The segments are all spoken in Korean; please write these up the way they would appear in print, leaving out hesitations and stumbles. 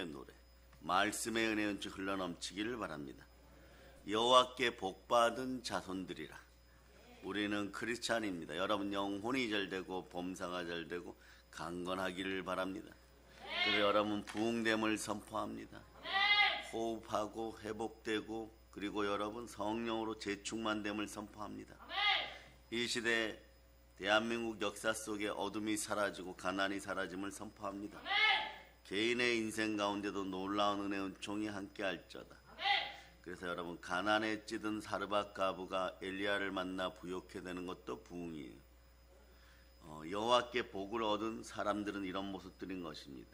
부흥의 노래, 말씀의 은혜 연주 흘러넘치기를 바랍니다. 여호와께 복받은 자손들이라. 우리는 크리스찬입니다. 여러분 영혼이 잘되고 범사가 잘되고 강건하기를 바랍니다. 그래서 여러분 부흥됨을 선포합니다. 호흡하고 회복되고 그리고 여러분 성령으로 재충만됨을 선포합니다. 이 시대 대한민국 역사 속에 어둠이 사라지고 가난이 사라짐을 선포합니다. 개인의 인생 가운데도 놀라운 은혜 은총이 함께할지어다. 그래서 여러분 가난에 찌든 사르밧 가부가 엘리야를 만나 부욕해 되는 것도 부흥이에요. 여호와께 복을 얻은 사람들은 이런 모습들인 것입니다.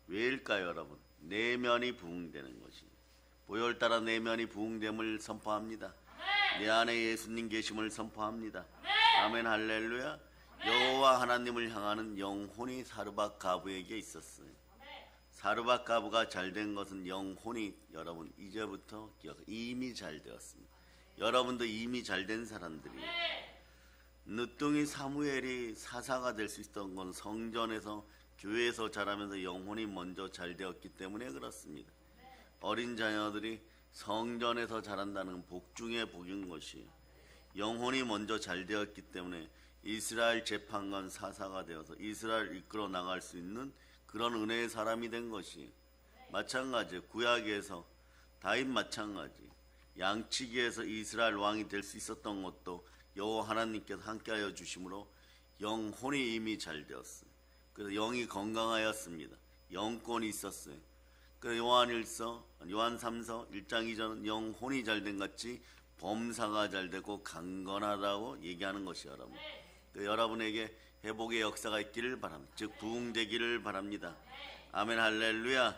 왜일까요 여러분? 내면이 부흥되는 것입니다. 보혈 따라 내면이 부흥됨을 선포합니다. 내 안에 예수님 계심을 선포합니다. 아멘 할렐루야. 여호와 하나님을 향하는 영혼이 사르밧 가부에게 있었어요. 사르밧 가부가 잘된 것은 영혼이 여러분 이제부터 이미 잘 되었습니다. 여러분도 이미 잘된 사람들이에요. 늦둥이 사무엘이 사사가 될 수 있었던 건 성전에서 교회에서 자라면서 영혼이 먼저 잘 되었기 때문에 그렇습니다. 어린 자녀들이 성전에서 자란다는 건 복 중에 복인 것이에요. 영혼이 먼저 잘 되었기 때문에 이스라엘 재판관 사사가 되어서 이스라엘을 이끌어 나갈 수 있는 그런 은혜의 사람이 된 것이에요. 마찬가지예요. 구약에서 다윗 마찬가지. 양치기에서 이스라엘 왕이 될 수 있었던 것도 여호와 하나님께서 함께하여 주심으로 영혼이 이미 잘 되었어요. 그래서 영이 건강하였습니다. 영권이 있었어요. 그래서 요한 3서 1장 2절은 영혼이 잘된 같이 범사가 잘되고 강건하다고 얘기하는 것이 여러분. 여러분에게 회복의 역사가 있기를 바랍니다. 즉 부흥되기를 바랍니다. 아멘 할렐루야.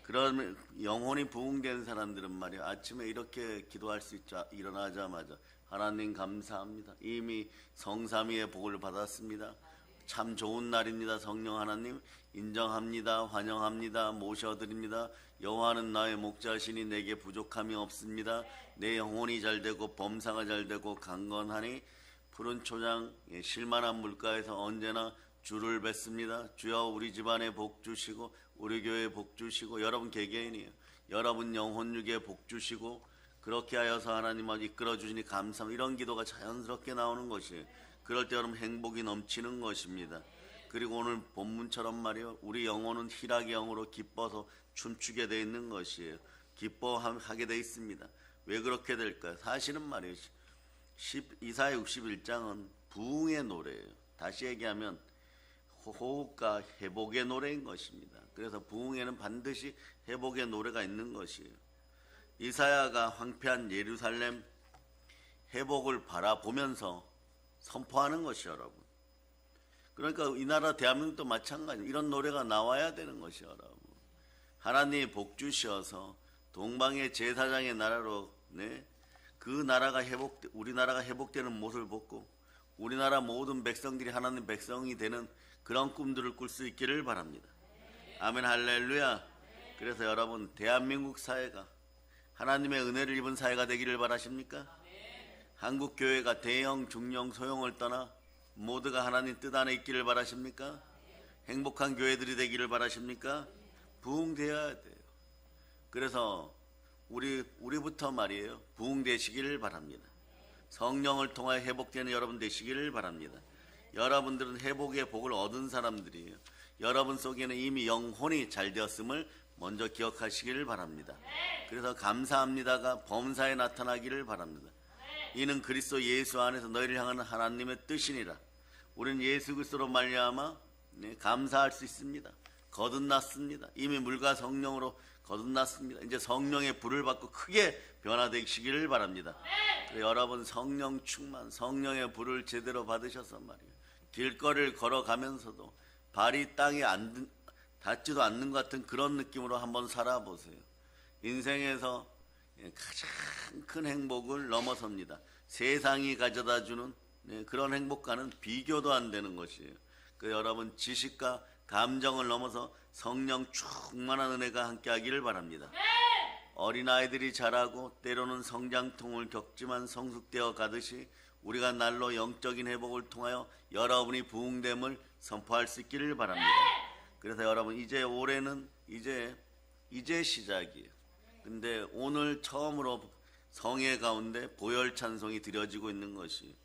그러면 영혼이 부흥된 사람들은 말이야 아침에 이렇게 기도할 수 있죠. 일어나자마자 하나님 감사합니다. 이미 성삼위의 복을 받았습니다. 참 좋은 날입니다. 성령 하나님 인정합니다. 환영합니다. 모셔드립니다. 여호와는 나의 목자시니 내게 부족함이 없습니다. 내 영혼이 잘되고 범사가 잘되고 강건하니 푸른 초장 실만한 물가에서 언제나 주를 뵙습니다. 주여 우리 집안에 복 주시고 우리 교회에 복 주시고 여러분 개개인이에요. 여러분 영혼육에 복 주시고 그렇게 하여서 하나님을 이끌어 주시니 감사합니다. 이런 기도가 자연스럽게 나오는 것이에요. 그럴 때 여러분 행복이 넘치는 것입니다. 그리고 오늘 본문처럼 말이요 우리 영혼은 희락의 영으로 기뻐서 춤추게 되어 있는 것이에요. 기뻐하게 되어 있습니다. 왜 그렇게 될까요? 사실은 말이에요 이사야 61장은 부흥의 노래예요. 다시 얘기하면 호흡과 회복의 노래인 것입니다. 그래서 부흥에는 반드시 회복의 노래가 있는 것이에요. 이사야가 황폐한 예루살렘 회복을 바라보면서 선포하는 것이 여러분. 그러니까 이 나라 대한민국도 마찬가지예요. 이런 노래가 나와야 되는 것이 여러분. 하나님이 복 주셔서 동방의 제사장의 나라로 그 나라가 우리나라가 회복되는 모습을 보고 우리나라 모든 백성들이 하나님 백성이 되는 그런 꿈들을 꿀 수 있기를 바랍니다. 아멘 할렐루야. 그래서 여러분 대한민국 사회가 하나님의 은혜를 입은 사회가 되기를 바라십니까? 한국 교회가 대형, 중형, 소형을 떠나 모두가 하나님 뜻 안에 있기를 바라십니까? 행복한 교회들이 되기를 바라십니까? 부흥되어야 돼요. 그래서 우리부터 말이에요. 부흥되시기를 바랍니다. 성령을 통하여 회복되는 여러분 되시기를 바랍니다. 여러분들은 회복의 복을 얻은 사람들이에요. 여러분 속에는 이미 영혼이 잘 되었음을 먼저 기억하시기를 바랍니다. 그래서 감사합니다가 범사에 나타나기를 바랍니다. 이는 그리스도 예수 안에서 너희를 향하는 하나님의 뜻이니라. 우리는 예수 그리스도로 말미암아 감사할 수 있습니다. 거듭났습니다. 이미 물과 성령으로 거듭났습니다. 이제 성령의 불을 받고 크게 변화되시기를 바랍니다. 여러분 성령 충만, 성령의 불을 제대로 받으셔서 말이에요. 길거리를 걸어가면서도 발이 땅에 닿지도 않는 것 같은 그런 느낌으로 한번 살아보세요. 인생에서 가장 큰 행복을 넘어섭니다. 세상이 가져다주는 그런 행복과는 비교도 안 되는 것이에요. 여러분 지식과 감정을 넘어서 성령 충만한 은혜가 함께하기를 바랍니다. 어린아이들이 자라고 때로는 성장통을 겪지만 성숙되어 가듯이 우리가 날로 영적인 회복을 통하여 여러분이 부흥됨을 선포할 수 있기를 바랍니다. 그래서 여러분 이제 올해는 이제 시작이에요. 근데 오늘 처음으로 성회 가운데 보혈 찬송이 드려지고 있는 것이,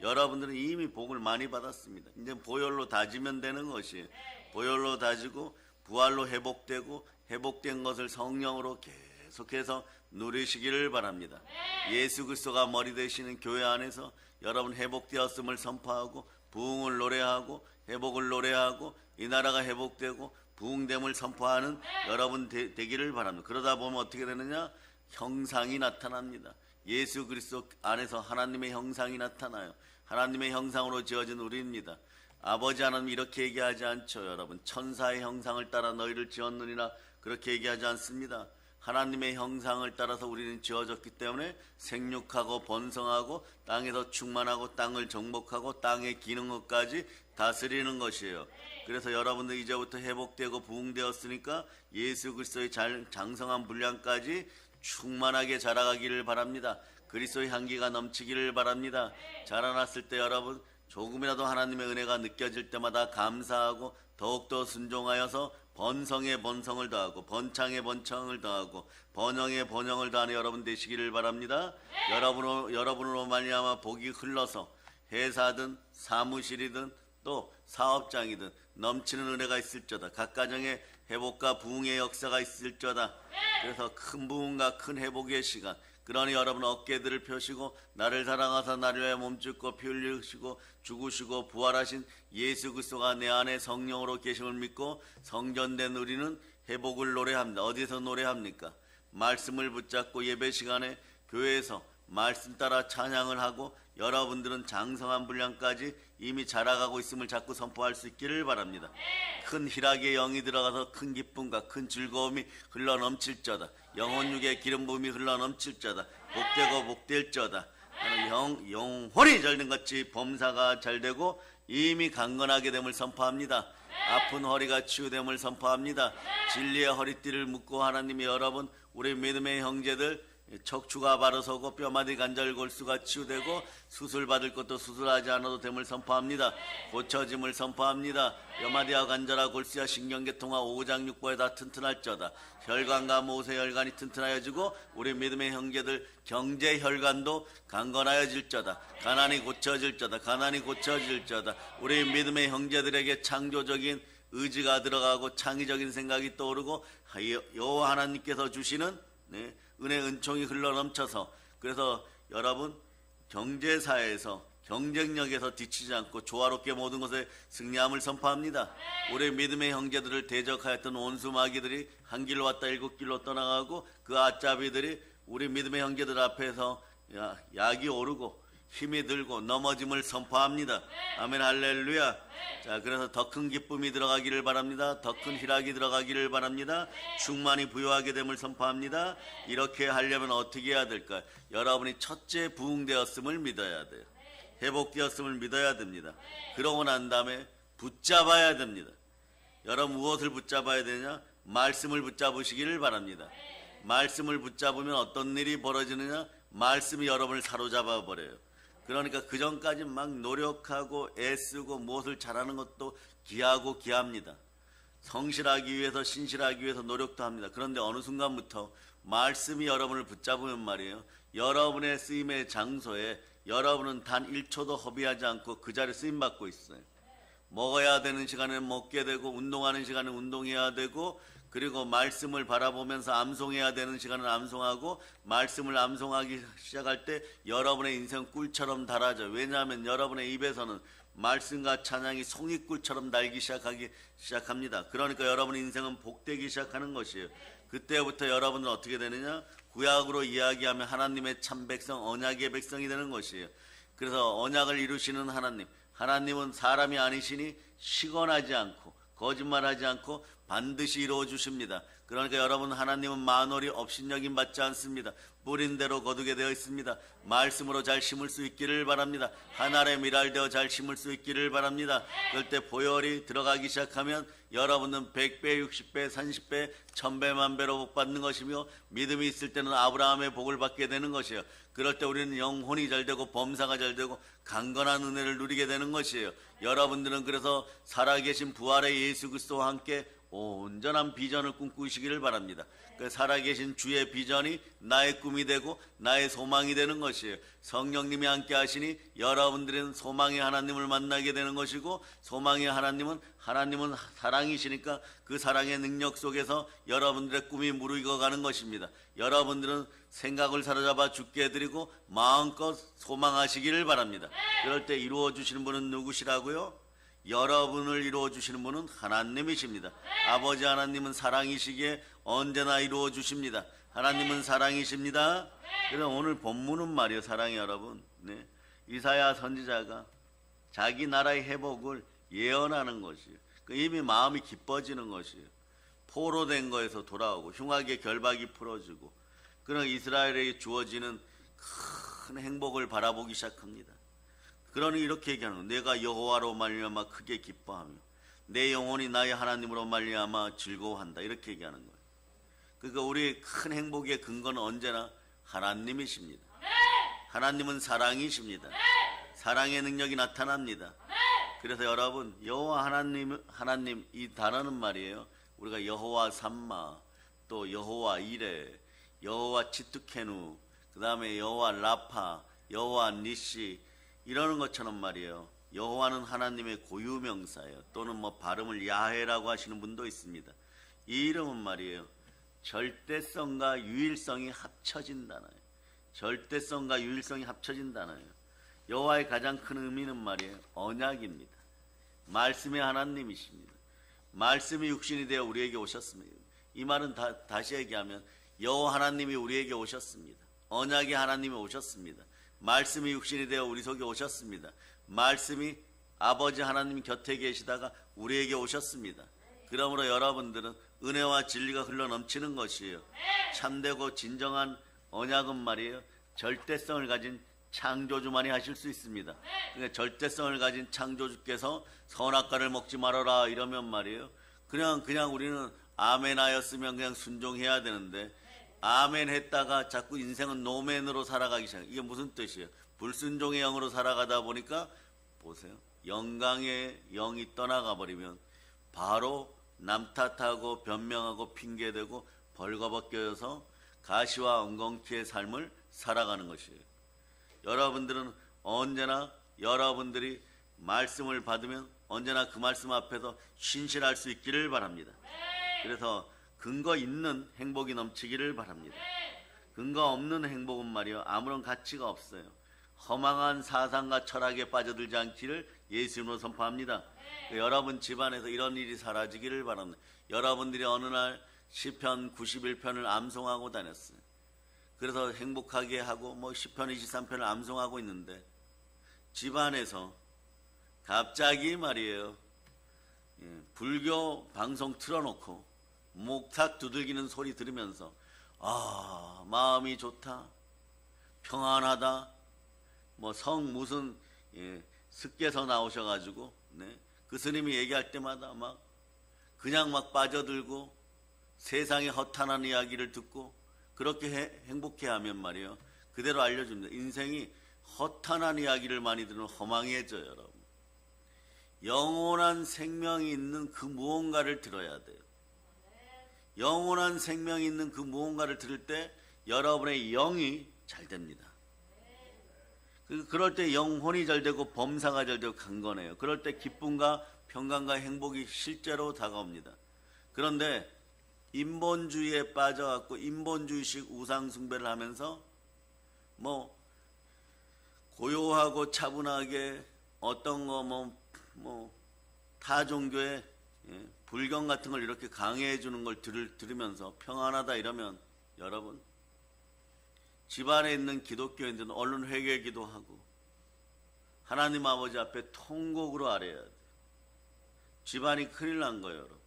여러분들은 이미 복을 많이 받았습니다. 이제 보혈로 다지면 되는 것이, 보혈로 다지고 부활로 회복되고 회복된 것을 성령으로 계속해서 누리시기를 바랍니다. 예수 그리스도가 머리 되시는 교회 안에서 여러분 회복되었음을 선포하고 부흥을 노래하고 회복을 노래하고 이 나라가 회복되고 부흥됨을 선포하는 여러분 되기를 바랍니다. 그러다 보면 어떻게 되느냐? 형상이 나타납니다. 예수 그리스도 안에서 하나님의 형상이 나타나요. 하나님의 형상으로 지어진 우리입니다. 아버지 하나님 이렇게 얘기하지 않죠. 여러분, 천사의 형상을 따라 너희를 지었느니라, 그렇게 얘기하지 않습니다. 하나님의 형상을 따라서 우리는 지어졌기 때문에 생육하고 번성하고 땅에서 충만하고 땅을 정복하고 땅의 기능까지 다스리는 것이에요. 그래서 여러분들 이제부터 회복되고 부흥되었으니까 예수 그리스도의 장성한 분량까지 충만하게 자라가기를 바랍니다. 그리스도의 향기가 넘치기를 바랍니다. 자라났을 때 여러분 조금이라도 하나님의 은혜가 느껴질 때마다 감사하고 더욱더 순종하여서 번성에 번성을 더하고 번창에 번창을 더하고 번영에 번영을 더하는 여러분 되시기를 바랍니다. 여러분으로 말미암아 복이 흘러서 회사든 사무실이든 또 사업장이든 넘치는 은혜가 있을저다. 각 가정에 회복과 부흥의 역사가 있을저다. 그래서 큰 부흥과 큰 회복의 시간, 그러니 여러분 어깨들을 펴시고 나를 사랑하사 나를 위하여 몸짓고 피 흘리시고 죽으시고 부활하신 예수 그리스도가 내 안에 성령으로 계심을 믿고 성전된 우리는 회복을 노래합니다. 어디서 노래합니까? 말씀을 붙잡고 예배 시간에 교회에서 말씀 따라 찬양을 하고 여러분들은 장성한 분량까지 이미 자라가고 있음을 자꾸 선포할 수 있기를 바랍니다. 큰 희락의 영이 들어가서 큰 기쁨과 큰 즐거움이 흘러넘칠저다. 영혼육의 기름 부음이 흘러넘칠저다. 복되고 복될저다. 영혼이 잘된 같이 범사가 잘되고 이미 강건하게 됨을 선포합니다. 아픈 허리가 치유됨을 선포합니다. 진리의 허리띠를 묶고 하나님이 여러분 우리 믿음의 형제들 척추가 바로 서고 뼈마디 관절 골수가 치유되고 수술받을 것도 수술하지 않아도 됨을 선포합니다. 고쳐짐을 선포합니다. 뼈마디와 관절과 골수와 신경계통과 오장육부에 다 튼튼할저다. 혈관과 모세혈관이 튼튼하여지고 우리 믿음의 형제들 경제혈관도 강건하여질저다. 가난이 고쳐질저다. 가난이 고쳐질저다. 우리 믿음의 형제들에게 창조적인 의지가 들어가고 창의적인 생각이 떠오르고 여호와 하나님께서 주시는 은혜 은총이 흘러넘쳐서, 그래서 여러분 경제사에서 경쟁력에서 뒤치지 않고 조화롭게 모든 것에 승리함을 선포합니다. 우리 믿음의 형제들을 대적하였던 온수 마귀들이 한 길로 왔다 일곱 길로 떠나가고 그 아짜비들이 우리 믿음의 형제들 앞에서 약이 오르고 힘이 들고 넘어짐을 선포합니다. 아멘 할렐루야. 자, 그래서 더 큰 기쁨이 들어가기를 바랍니다. 더 큰 희락이 들어가기를 바랍니다. 충만히 부유하게 됨을 선포합니다. 이렇게 하려면 어떻게 해야 될까요? 여러분이 첫째 부흥되었음을 믿어야 돼요. 회복되었음을 믿어야 됩니다. 그러고 난 다음에 붙잡아야 됩니다. 여러분 무엇을 붙잡아야 되냐? 말씀을 붙잡으시기를 바랍니다. 말씀을 붙잡으면 어떤 일이 벌어지느냐? 말씀이 여러분을 사로잡아 버려요. 그러니까 그 전까지 막 노력하고 애쓰고 무엇을 잘하는 것도 귀하고 귀합니다. 성실하기 위해서 신실하기 위해서 노력도 합니다. 그런데 어느 순간부터 말씀이 여러분을 붙잡으면 말이에요, 여러분의 쓰임의 장소에 여러분은 단 1초도 허비하지 않고 그 자리에 쓰임받고 있어요. 먹어야 되는 시간에는 먹게 되고 운동하는 시간에 운동해야 되고, 그리고 말씀을 바라보면서 암송해야 되는 시간은 암송하고, 말씀을 암송하기 시작할 때 여러분의 인생 꿀처럼 달아져. 왜냐하면 여러분의 입에서는 말씀과 찬양이 송이꿀처럼 날기 시작합니다. 그러니까 여러분의 인생은 복되기 시작하는 것이에요. 그때부터 여러분은 어떻게 되느냐? 구약으로 이야기하면 하나님의 참 백성, 언약의 백성이 되는 것이에요. 그래서 언약을 이루시는 하나님은 사람이 아니시니 시건하지 않고 거짓말하지 않고 반드시 이루어 주십니다. 그러니까 여러분, 하나님은 만월이 업신여김 받지 않습니다. 뿌린 대로 거두게 되어 있습니다. 말씀으로 잘 심을 수 있기를 바랍니다. 한 알에 밀알되어 잘 심을 수 있기를 바랍니다. 그럴 때 보혈이 들어가기 시작하면 여러분은 100배, 60배, 30배, 1000배, 만배로 복 받는 것이며, 믿음이 있을 때는 아브라함의 복을 받게 되는 것이에요. 그럴 때 우리는 영혼이 잘 되고 범사가 잘 되고 강건한 은혜를 누리게 되는 것이에요. 여러분들은 그래서 살아계신 부활의 예수 그리스도와 함께 온전한 비전을 꿈꾸시기를 바랍니다. 그 살아계신 주의 비전이 나의 꿈이 되고 나의 소망이 되는 것이에요. 성령님이 함께 하시니 여러분들은 소망의 하나님을 만나게 되는 것이고, 소망의 하나님은 사랑이시니까 그 사랑의 능력 속에서 여러분들의 꿈이 무르익어가는 것입니다. 여러분들은 생각을 사로잡아 주께 해드리고 마음껏 소망하시기를 바랍니다. 그럴 때 이루어 주시는 분은 누구시라고요? 여러분을 이루어 주시는 분은 하나님이십니다. 아버지 하나님은 사랑이시기에 언제나 이루어 주십니다. 하나님은 사랑이십니다. 그래서 오늘 본문은 말이에요, 사랑의 여러분. 네. 이사야 선지자가 자기 나라의 회복을 예언하는 것이에요. 이미 마음이 기뻐지는 것이에요. 포로된 거에서 돌아오고 흉악의 결박이 풀어지고, 그런 이스라엘에게 주어지는 큰 행복을 바라보기 시작합니다. 그러니 이렇게 얘기하는 거예요. 내가 여호와로 말미암아 크게 기뻐하며 내 영혼이 나의 하나님으로 말미암아 즐거워한다. 이렇게 얘기하는 거예요. 그러니까 우리의 큰 행복의 근거는 언제나 하나님이십니다. 하나님은 사랑이십니다. 사랑의 능력이 나타납니다. 그래서 여러분, 여호와 하나님 이 단어는 말이에요, 우리가 여호와 삼마, 또 여호와 이레, 여호와 치투케누, 그 다음에 여호와 라파, 여호와 니시 이러는 것처럼 말이에요, 여호와는 하나님의 고유명사예요. 또는 발음을 야훼라고 하시는 분도 있습니다. 이 이름은 말이에요, 절대성과 유일성이 합쳐진 단어예요. 절대성과 유일성이 합쳐진 단어예요. 여호와의 가장 큰 의미는 말이에요, 언약입니다. 말씀의 하나님이십니다. 말씀이 육신이 되어 우리에게 오셨습니다. 이 말은 다시 얘기하면 여호와 하나님이 우리에게 오셨습니다. 언약의 하나님이 오셨습니다. 말씀이 육신이 되어 우리 속에 오셨습니다. 말씀이 아버지 하나님 곁에 계시다가 우리에게 오셨습니다. 그러므로 여러분들은 은혜와 진리가 흘러넘치는 것이에요. 참되고 진정한 언약은 말이에요, 절대성을 가진 창조주만이 하실 수 있습니다. 그러니까 절대성을 가진 창조주께서 선악과를 먹지 말아라 이러면 말이에요, 그냥 우리는 아멘 하였으면 그냥 순종해야 되는데, 아멘 했다가 자꾸 인생은 노맨으로 살아가기 시작해요. 이게 무슨 뜻이에요? 불순종의 영으로 살아가다 보니까 보세요, 영광의 영이 떠나가 버리면 바로 남 탓하고 변명하고 핑계대고 벌거벗겨서 가시와 엉겅퀴의 삶을 살아가는 것이에요. 여러분들은 언제나 여러분들이 말씀을 받으면 언제나 그 말씀 앞에서 신실할 수 있기를 바랍니다. 그래서 근거 있는 행복이 넘치기를 바랍니다. 근거 없는 행복은 말이요, 아무런 가치가 없어요. 허망한 사상과 철학에 빠져들지 않기를 예수님으로 선포합니다. 여러분 집안에서 이런 일이 사라지기를 바랍니다. 여러분들이 어느 날 시편 91편을 암송하고 다녔어요. 그래서 행복하게 하고 시편 23편을 암송하고 있는데, 집안에서 갑자기 말이에요, 불교 방송 틀어놓고 목탁 두들기는 소리 들으면서 마음이 좋다, 평안하다, 성 무슨 습께서 나오셔가지고 그 스님이 얘기할 때마다 그냥 빠져들고 세상의 허탄한 이야기를 듣고 그렇게 행복해하면 말이에요, 그대로 알려줍니다. 인생이 허탄한 이야기를 많이 들으면 허망해져요. 여러분, 영원한 생명이 있는 그 무언가를 들어야 돼요. 영원한 생명이 있는 그 무언가를 들을 때 여러분의 영이 잘 됩니다. 그럴 때 영혼이 잘 되고 범사가 잘 되고 강건해요. 그럴 때 기쁨과 평강과 행복이 실제로 다가옵니다. 그런데 인본주의에 빠져갖고 인본주의식 우상숭배를 하면서 고요하고 차분하게 어떤 타 종교의 불경 같은 걸 이렇게 강해해 주는 걸 들으면서 평안하다 이러면, 여러분, 집안에 있는 기독교인들은 얼른 회개 기도하고 하나님 아버지 앞에 통곡으로 아뢰야 돼요. 집안이 큰일 난 거예요, 여러분.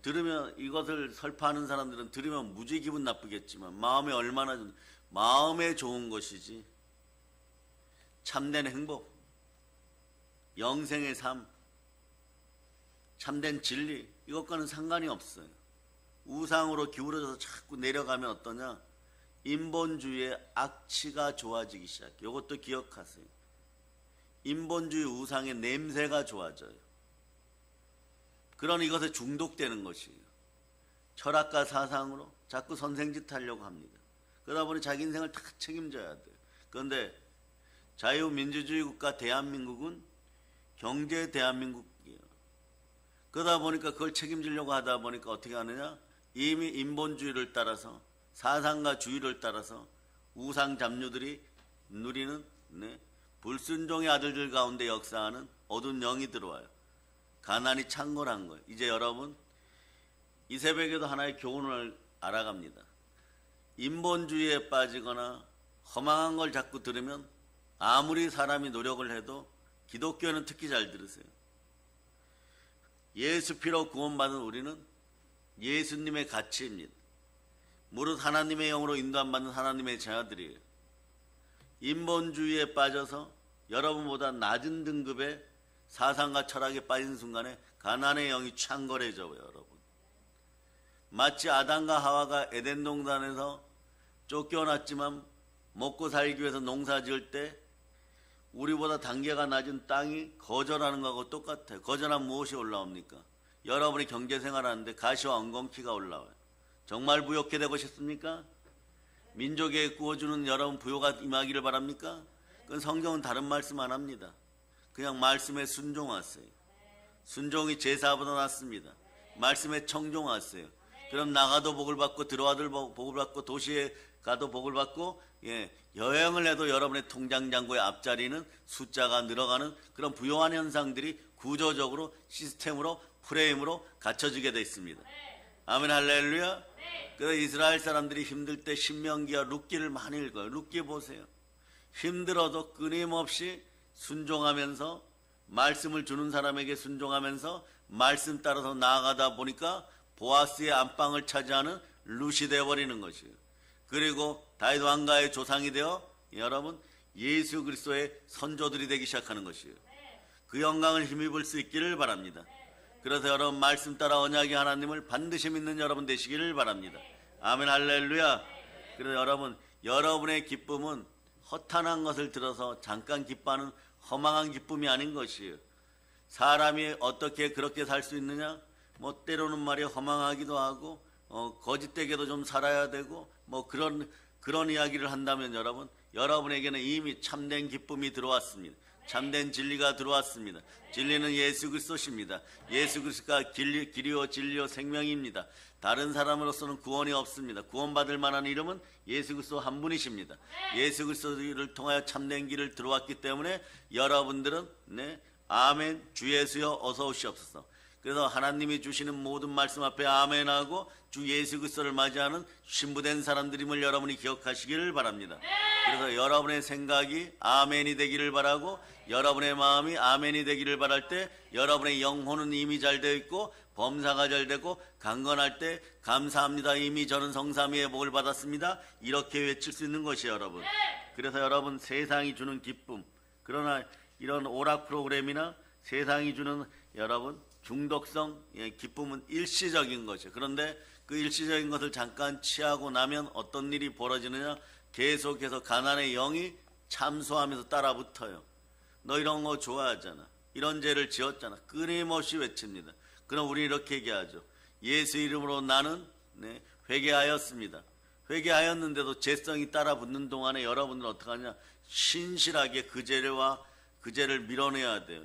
들으면, 이것을 설파하는 사람들은 들으면 무지 기분 나쁘겠지만 마음에 좋은 것이지, 참된 행복, 영생의 삶, 참된 진리, 이것과는 상관이 없어요. 우상으로 기울어져서 자꾸 내려가면 어떠냐? 인본주의의 악취가 좋아지기 시작해요. 이것도 기억하세요. 인본주의 우상의 냄새가 좋아져요. 그런 이것에 중독되는 것이에요. 철학과 사상으로 자꾸 선생짓 하려고 합니다. 그러다 보니 자기 인생을 다 책임져야 돼요. 그런데 자유민주주의 국가 대한민국은 경제 대한민국이에요. 그러다 보니까 그걸 책임지려고 하다 보니까 어떻게 하느냐? 이미 인본주의를 따라서 사상과 주의를 따라서 우상 잡류들이 누리는 불순종의 아들들 가운데 역사하는 어두운 영이 들어와요. 가난이 창궐한 거예요. 이제 여러분 이 새벽에도 하나의 교훈을 알아갑니다. 인본주의에 빠지거나 허망한 걸 자꾸 들으면 아무리 사람이 노력을 해도 기독교는 특히 잘 들으세요. 예수 피로 구원받은 우리는 예수님의 가치입니다. 무릇 하나님의 영으로 인도함받는 하나님의 자녀들이에요. 인본주의에 빠져서 여러분보다 낮은 등급의 사상과 철학에 빠진 순간에 가난의 영이 창궐해져요. 여러분 마치 아담과 하와가 에덴 동산에서 쫓겨났지만 먹고 살기 위해서 농사 지을 때 우리보다 단계가 낮은 땅이 거절하는 것하고 똑같아요. 거절하면 무엇이 올라옵니까? 여러분이 경제생활하는데 가시와 엉겅퀴가 올라와요. 정말 부욕해 되고 싶습니까? 민족에 구워주는 여러분 부요가 임하기를 바랍니까? 그건 성경은 다른 말씀 안 합니다. 그냥 말씀에 순종하세요. 순종이 제사보다 낫습니다. 말씀에 청종하세요. 그럼 나가도 복을 받고 들어와도 복을 받고 도시에 가도 복을 받고 여행을 해도 여러분의 통장 잔고의 앞자리는 숫자가 늘어가는 그런 부요한 현상들이 구조적으로 시스템으로 프레임으로 갖춰지게 되어 있습니다. 아멘 할렐루야. 그래서 이스라엘 사람들이 힘들 때 신명기와 룻기를 많이 읽어요. 룻기 보세요. 힘들어도 끊임없이 순종하면서 말씀을 주는 사람에게 순종하면서 말씀 따라서 나아가다 보니까 보아스의 안방을 차지하는 룻이 되어버리는 것이에요. 그리고 다윗 왕가의 조상이 되어 여러분 예수 그리스도의 선조들이 되기 시작하는 것이에요. 그 영광을 힘입을 수 있기를 바랍니다. 그래서 여러분 말씀 따라 언약의 하나님을 반드시 믿는 여러분 되시기를 바랍니다. 아멘 할렐루야. 그래서 여러분 여러분의 기쁨은 허탄한 것을 들어서 잠깐 기뻐하는 허망한 기쁨이 아닌 것이에요. 사람이 어떻게 그렇게 살 수 있느냐? 뭐 때로는 말이야 허망하기도 하고 거짓되게도 좀 살아야 되고 뭐 그런 이야기를 한다면 여러분에게는 이미 참된 기쁨이 들어왔습니다. 참된 진리가 들어왔습니다. 진리는 예수 그리스도십니다. 예수 그리스도가 길이요 진리요 생명입니다. 다른 사람으로서는 구원이 없습니다. 구원받을 만한 이름은 예수 그리스도 한 분이십니다. 예수 그리스도를 통하여 참된 길을 들어왔기 때문에 여러분들은 아멘 주 예수여 어서 오시옵소서. 그래서 하나님이 주시는 모든 말씀 앞에 아멘하고 주 예수 그리스도를 맞이하는 신부된 사람들임을 여러분이 기억하시기를 바랍니다. 그래서 여러분의 생각이 아멘이 되기를 바라고 여러분의 마음이 아멘이 되기를 바랄 때 여러분의 영혼은 이미 잘 되어 있고 범사가 잘 되고 강건할 때 감사합니다. 이미 저는 성삼위의 복을 받았습니다. 이렇게 외칠 수 있는 것이에요. 여러분. 그래서 여러분 세상이 주는 기쁨 그러나 이런 오락 프로그램이나 세상이 주는 여러분 중독성 기쁨은 일시적인 것이에요. 그런데 그 일시적인 것을 잠깐 취하고 나면 어떤 일이 벌어지느냐? 계속해서 가난의 영이 참소하면서 따라붙어요. 너 이런 거 좋아하잖아. 이런 죄를 지었잖아. 끊임없이 외칩니다. 그럼 우리 이렇게 얘기하죠. 예수 이름으로 나는 회개하였습니다. 회개하였는데도 죄성이 따라붙는 동안에 여러분들은 어떻게 하냐? 신실하게 그 죄를 밀어내야 돼요.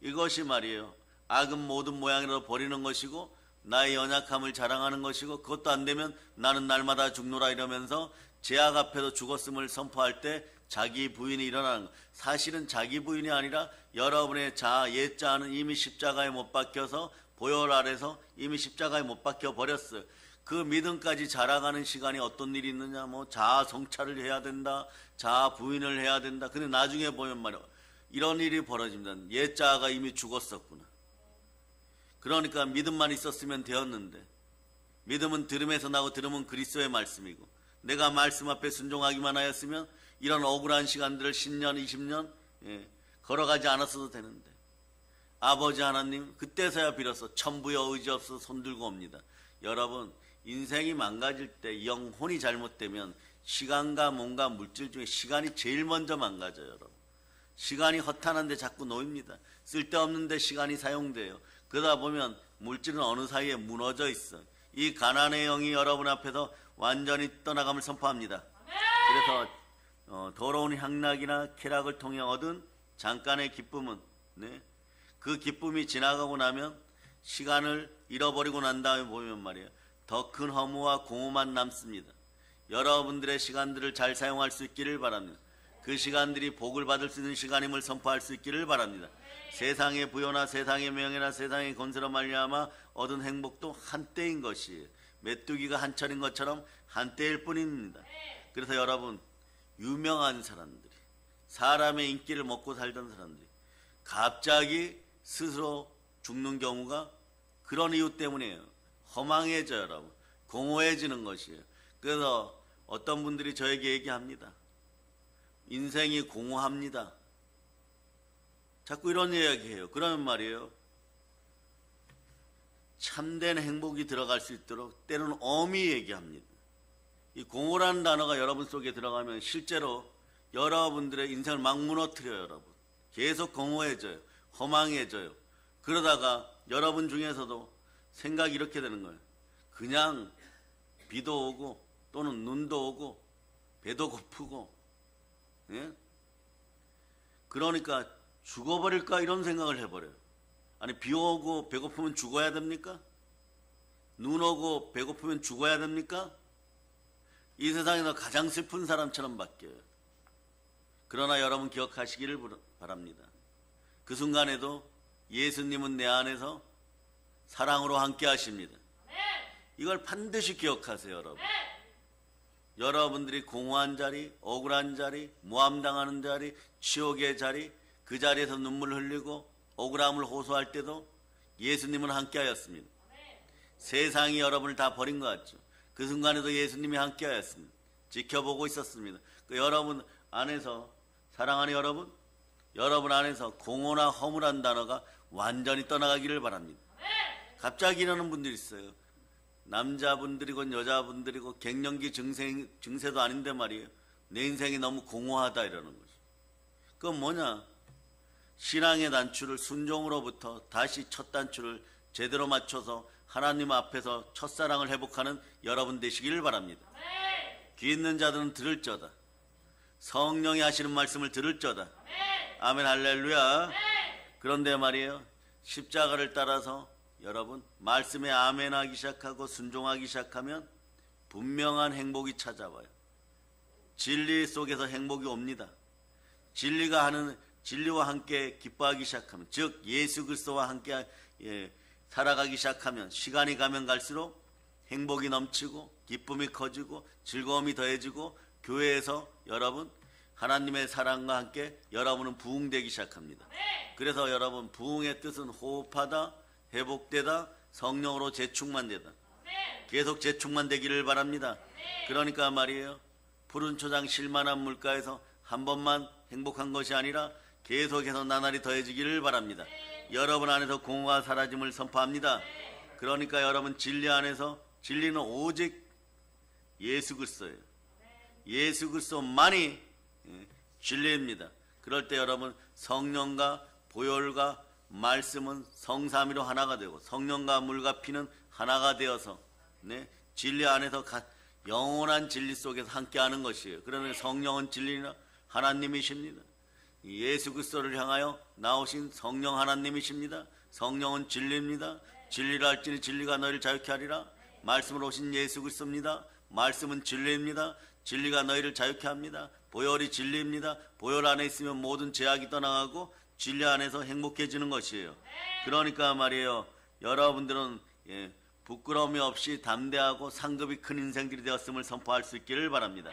이것이 말이에요. 악은 모든 모양으로 버리는 것이고 나의 연약함을 자랑하는 것이고 그것도 안 되면 나는 날마다 죽노라 이러면서 죄악 앞에서 죽었음을 선포할 때 자기 부인이 일어나는 것. 사실은 자기 부인이 아니라 여러분의 옛자는 이미 십자가에 못 박혀서 보혈 아래서 이미 십자가에 못 박혀 버렸어요. 그 믿음까지 자라가는 시간이 어떤 일이 있느냐? 뭐 자아 성찰을 해야 된다. 자아 부인을 해야 된다. 근데 나중에 보면 말이야. 이런 일이 벌어집니다. 옛자아가 이미 죽었었구나. 그러니까 믿음만 있었으면 되었는데 믿음은 들음에서 나고 들음은 그리스도의 말씀이고 내가 말씀 앞에 순종하기만 하였으면 이런 억울한 시간들을 10년 20년 걸어가지 않았어도 되는데 아버지 하나님 그때서야 비로소 천부여 의지 없어서 손들고 옵니다. 여러분 인생이 망가질 때 영혼이 잘못되면 시간과 몸과 물질 중에 시간이 제일 먼저 망가져요. 여러분 시간이 허탄한데 자꾸 놓입니다. 쓸데없는데 시간이 사용돼요. 그러다 보면 물질은 어느 사이에 무너져 있어. 이 가난의 영이 여러분 앞에서 완전히 떠나감을 선포합니다. 그래서 더러운 향락이나 쾌락을 통해 얻은 잠깐의 기쁨은 그 기쁨이 지나가고 나면 시간을 잃어버리고 난 다음에 보면 말이에요, 더 큰 허무와 공허만 남습니다. 여러분들의 시간들을 잘 사용할 수 있기를 바랍니다. 그 시간들이 복을 받을 수 있는 시간임을 선포할 수 있기를 바랍니다. 세상의 부여나 세상의 명예나 세상의 건설로 말미암아 얻은 행복도 한때인 것이에요. 메뚜기가 한철인 것처럼 한때일 뿐입니다. 그래서 여러분, 유명한 사람들이, 사람의 인기를 먹고 살던 사람들이 갑자기 스스로 죽는 경우가 그런 이유 때문이에요. 허망해져요, 여러분. 공허해지는 것이에요. 그래서 어떤 분들이 저에게 얘기합니다. 인생이 공허합니다. 자꾸 이런 이야기해요. 그러면 말이에요, 참된 행복이 들어갈 수 있도록 때로는 엄히 얘기합니다. 이 공허라는 단어가 여러분 속에 들어가면 실제로 여러분들의 인생을 막 무너뜨려요. 여러분 계속 공허해져요. 허망해져요. 그러다가 여러분 중에서도 생각이 이렇게 되는 거예요. 그냥 비도 오고 또는 눈도 오고 배도 고프고, 예? 그러니까 죽어버릴까 이런 생각을 해버려요. 아니, 비 오고 배고프면 죽어야 됩니까? 눈 오고 배고프면 죽어야 됩니까? 이 세상에서 가장 슬픈 사람처럼 바뀌어요. 그러나 여러분 기억하시기를 바랍니다. 그 순간에도 예수님은 내 안에서 사랑으로 함께 하십니다. 이걸 반드시 기억하세요, 여러분. 여러분들이 공허한 자리, 억울한 자리, 모함당하는 자리, 지옥의 자리, 그 자리에서 눈물 흘리고 억울함을 호소할 때도 예수님은 함께 하였습니다. 세상이 여러분을 다 버린 것 같죠. 그 순간에도 예수님이 함께 하였습니다. 지켜보고 있었습니다. 그 여러분 안에서, 사랑하는 여러분 안에서 공허나 허물한 단어가 완전히 떠나가기를 바랍니다. 갑자기 이러는 분들이 있어요. 남자분들이건 여자분들이고 갱년기 증세도 아닌데 말이에요, 내 인생이 너무 공허하다 이러는 거죠. 그건 뭐냐? 신앙의 단추를 순종으로부터 다시 첫 단추를 제대로 맞춰서 하나님 앞에서 첫사랑을 회복하는 여러분 되시기를 바랍니다. 귀 있는 자들은 들을저다. 성령이 하시는 말씀을 들을저다. 아멘, 할렐루야. 그런데 말이에요, 십자가를 따라서 여러분 말씀에 아멘하기 시작하고 순종하기 시작하면 분명한 행복이 찾아와요. 진리 속에서 행복이 옵니다. 진리와 함께 기뻐하기 시작하면, 즉 예수 그리스도와 함께 살아가기 시작하면 시간이 가면 갈수록 행복이 넘치고 기쁨이 커지고 즐거움이 더해지고 교회에서 여러분 하나님의 사랑과 함께 여러분은 부흥되기 시작합니다. 그래서 여러분, 부흥의 뜻은 호흡하다, 회복되다, 성령으로 재충만되다. 계속 재충만되기를 바랍니다. 그러니까 말이에요, 푸른 초장 실만한 물가에서 한 번만 행복한 것이 아니라 계속해서 나날이 더해지기를 바랍니다. 여러분 안에서 공허가 사라짐을 선포합니다. 그러니까 여러분 진리 안에서, 진리는 오직 예수 그리스도예요. 예수 그리스도만이 진리입니다. 그럴 때 여러분 성령과 보혈과 말씀은 성삼위로 하나가 되고 성령과 물과 피는 하나가 되어서 진리 안에서 영원한 진리 속에서 함께하는 것이에요. 그러면 성령은 진리나 하나님이십니다. 예수 그리스도를 향하여 나오신 성령 하나님이십니다. 성령은 진리입니다. 진리를 알지니 진리가 너희를 자유케 하리라. 말씀으로 오신 예수 그리스도입니다. 말씀은 진리입니다. 진리가 너희를 자유케 합니다. 보혈이 진리입니다. 보혈 안에 있으면 모든 죄악이 떠나가고 진리 안에서 행복해지는 것이에요. 그러니까 말이에요, 여러분들은 부끄러움이 없이 담대하고 상급이 큰 인생들이 되었음을 선포할 수 있기를 바랍니다.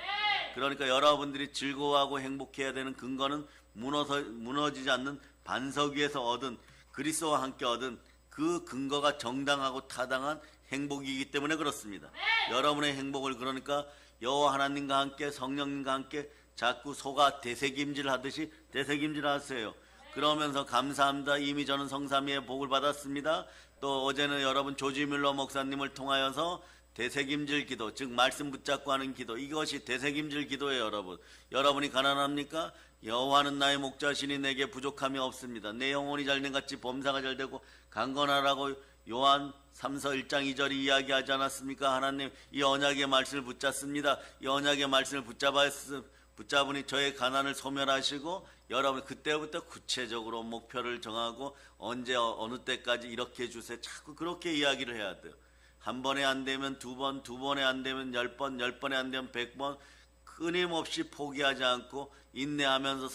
그러니까 여러분들이 즐거워하고 행복해야 되는 근거는 무너지지 않는 반석 위에서 얻은, 그리스도와 함께 얻은 그 근거가 정당하고 타당한 행복이기 때문에 그렇습니다. 여러분의 행복을 그러니까 여호와 하나님과 함께 성령님과 함께 자꾸 소가 되새김질 하듯이 되새김질 하세요. 그러면서 감사합니다. 이미 저는 성삼위의 복을 받았습니다. 또 어제는 여러분 조지 뮬러 목사님을 통하여서 되새김질 기도, 즉 말씀 붙잡고 하는 기도, 이것이 되새김질 기도예요. 여러분, 여러분이 가난합니까? 여호와는 나의 목자시니 내게 부족함이 없습니다. 내 영혼이 잘된 같이 범사가 잘되고 강건하라고 요한 3서 1장 2절이 이야기하지 않았습니까? 하나님 이 언약의 말씀을 붙잡습니다. 이 언약의 말씀을 붙잡으니 저의 가난을 소멸하시고, 여러분 그때부터 구체적으로 목표를 정하고 언제 어느 때까지 이렇게 해주세요. 자꾸 그렇게 이야기를 해야 돼요. 한 번에 안 되면 두 번, 두 번에 안 되면 10번, 10번에 안 되면 100번, 끊임없이 포기하지 않고 인내하면서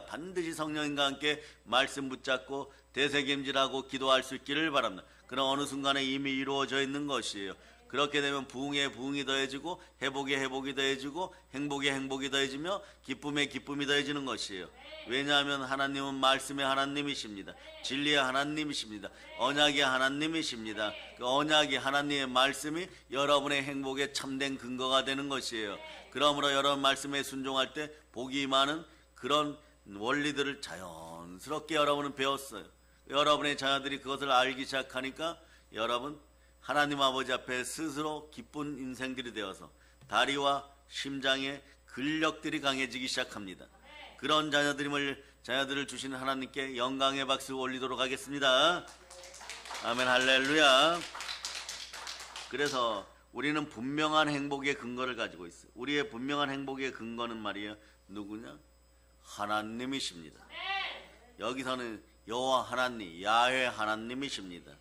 반드시 성령님과 함께 말씀 붙잡고 되새김질하고 기도할 수 있기를 바랍니다. 그럼 어느 순간에 이미 이루어져 있는 것이에요. 그렇게 되면 부흥에 부흥이 더해지고, 회복에 회복이 더해지고, 행복에 행복이 더해지며, 기쁨에 기쁨이 더해지는 것이에요. 왜냐하면 하나님은 말씀의 하나님이십니다. 진리의 하나님이십니다. 언약의 하나님이십니다. 그 언약이, 하나님의 말씀이 여러분의 행복에 참된 근거가 되는 것이에요. 그러므로 여러분 말씀에 순종할 때 복이 많은 그런 원리들을 자연스럽게 여러분은 배웠어요. 여러분의 자녀들이 그것을 알기 시작하니까 여러분 하나님 아버지 앞에 스스로 기쁜 인생들이 되어서 다리와 심장의 근력들이 강해지기 시작합니다. 그런 자녀들을 주시는 하나님께 영광의 박수 올리도록 하겠습니다. 아멘, 할렐루야. 그래서 우리는 분명한 행복의 근거를 가지고 있어요. 우리의 분명한 행복의 근거는 말이에요, 누구냐? 하나님이십니다. 여기서는 여호와 하나님, 야훼 하나님이십니다.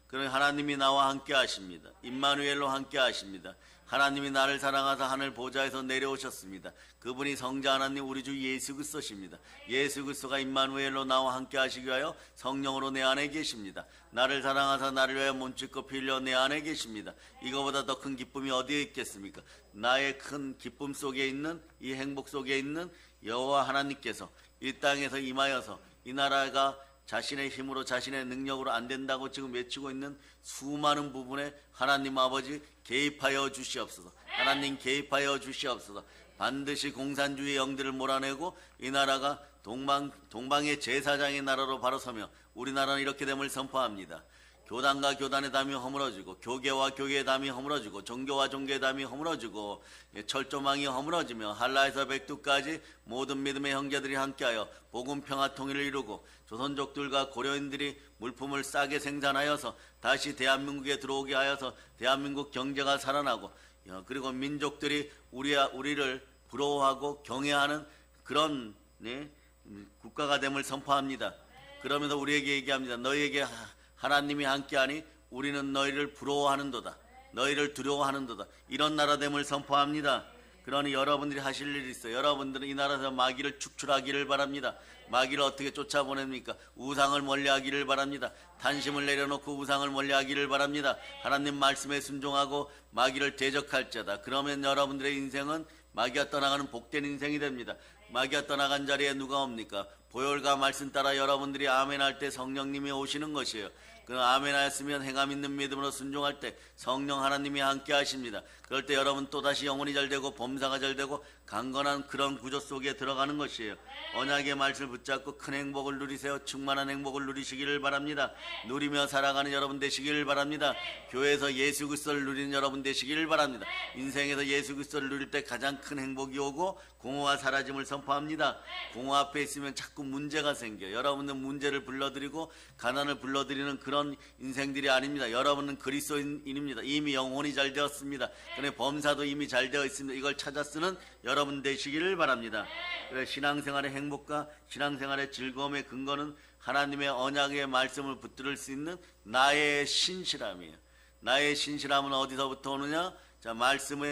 그런 하나님이 나와 함께 하십니다. 임마누엘로 함께 하십니다. 하나님이 나를 사랑하사 하늘 보좌에서 내려오셨습니다. 그분이 성자 하나님 우리 주 예수 그리스도십니다. 예수 그리스도가 임마누엘로 나와 함께 하시기 위하여 성령으로 내 안에 계십니다. 나를 사랑하사 나를 위하여 몸짓고 피 흘려 내 안에 계십니다. 이거보다 더 큰 기쁨이 어디에 있겠습니까? 나의 큰 기쁨 속에 있는, 이 행복 속에 있는 여호와 하나님께서 이 땅에서 임하여서 이 나라가 자신의 힘으로 자신의 능력으로 안 된다고 지금 외치고 있는 수많은 부분에 하나님 아버지 개입하여 주시옵소서. 하나님 개입하여 주시옵소서. 반드시 공산주의 영들을 몰아내고 이 나라가 동방의 제사장의 나라로 바로 서며, 우리나라는 이렇게 됨을 선포합니다. 교단과 교단의 담이 허물어지고, 교계와 교계의 담이 허물어지고, 종교와 종교의 담이 허물어지고, 철조망이 허물어지며 한라에서 백두까지 모든 믿음의 형제들이 함께하여 복음 평화 통일을 이루고, 조선족들과 고려인들이 물품을 싸게 생산하여서 다시 대한민국에 들어오게 하여서 대한민국 경제가 살아나고, 그리고 민족들이 우리를 부러워하고 경외하는 그런 국가가 됨을 선포합니다. 그러면서 우리에게 얘기합니다. 너희에게 하나님이 함께하니 우리는 너희를 부러워하는도다. 너희를 두려워하는도다. 이런 나라됨을 선포합니다. 그러니 여러분들이 하실 일이 있어요. 여러분들은 이 나라에서 마귀를 축출하기를 바랍니다. 마귀를 어떻게 쫓아보냅니까? 우상을 멀리하기를 바랍니다. 탄심을 내려놓고 우상을 멀리하기를 바랍니다. 하나님 말씀에 순종하고 마귀를 대적할지어다. 그러면 여러분들의 인생은 마귀가 떠나가는 복된 인생이 됩니다. 마귀가 떠나간 자리에 누가 옵니까? 보혈과 말씀 따라 여러분들이 아멘할 때 성령님이 오시는 것이에요. 그 아멘하였으면 행함 있는 믿음으로 순종할 때 성령 하나님이 함께 하십니다. 그럴 때 여러분 또다시 영혼이 잘되고 범사가 잘되고 강건한 그런 구조 속에 들어가는 것이에요. 언약의 말씀을 붙잡고 큰 행복을 누리세요. 충만한 행복을 누리시기를 바랍니다. 누리며 살아가는 여러분 되시기를 바랍니다. 교회에서 예수 그리스도를 누리는 여러분 되시기를 바랍니다. 인생에서 예수 그리스도를 누릴 때 가장 큰 행복이 오고 공허가 사라짐을 선포합니다. 공허 앞에 있으면 자꾸 문제가 생겨요. 여러분은 문제를 불러들이고 가난을 불러들이는 그런 인생들이 아닙니다. 여러분은 그리스도인입니다. 이미 영혼이 잘 되었습니다. 그런데 범사도 이미 잘 되어 있습니다. 이걸 찾아 쓰는 여러분 되시기를 바랍니다. 그래, 신앙생활의 행복과 신앙생활의 즐거움의 근거는 하나님의 언약의 말씀을 붙들을 수 있는 나의 신실함이에요. 나의 신실함은 어디서부터 오느냐? 자, 말씀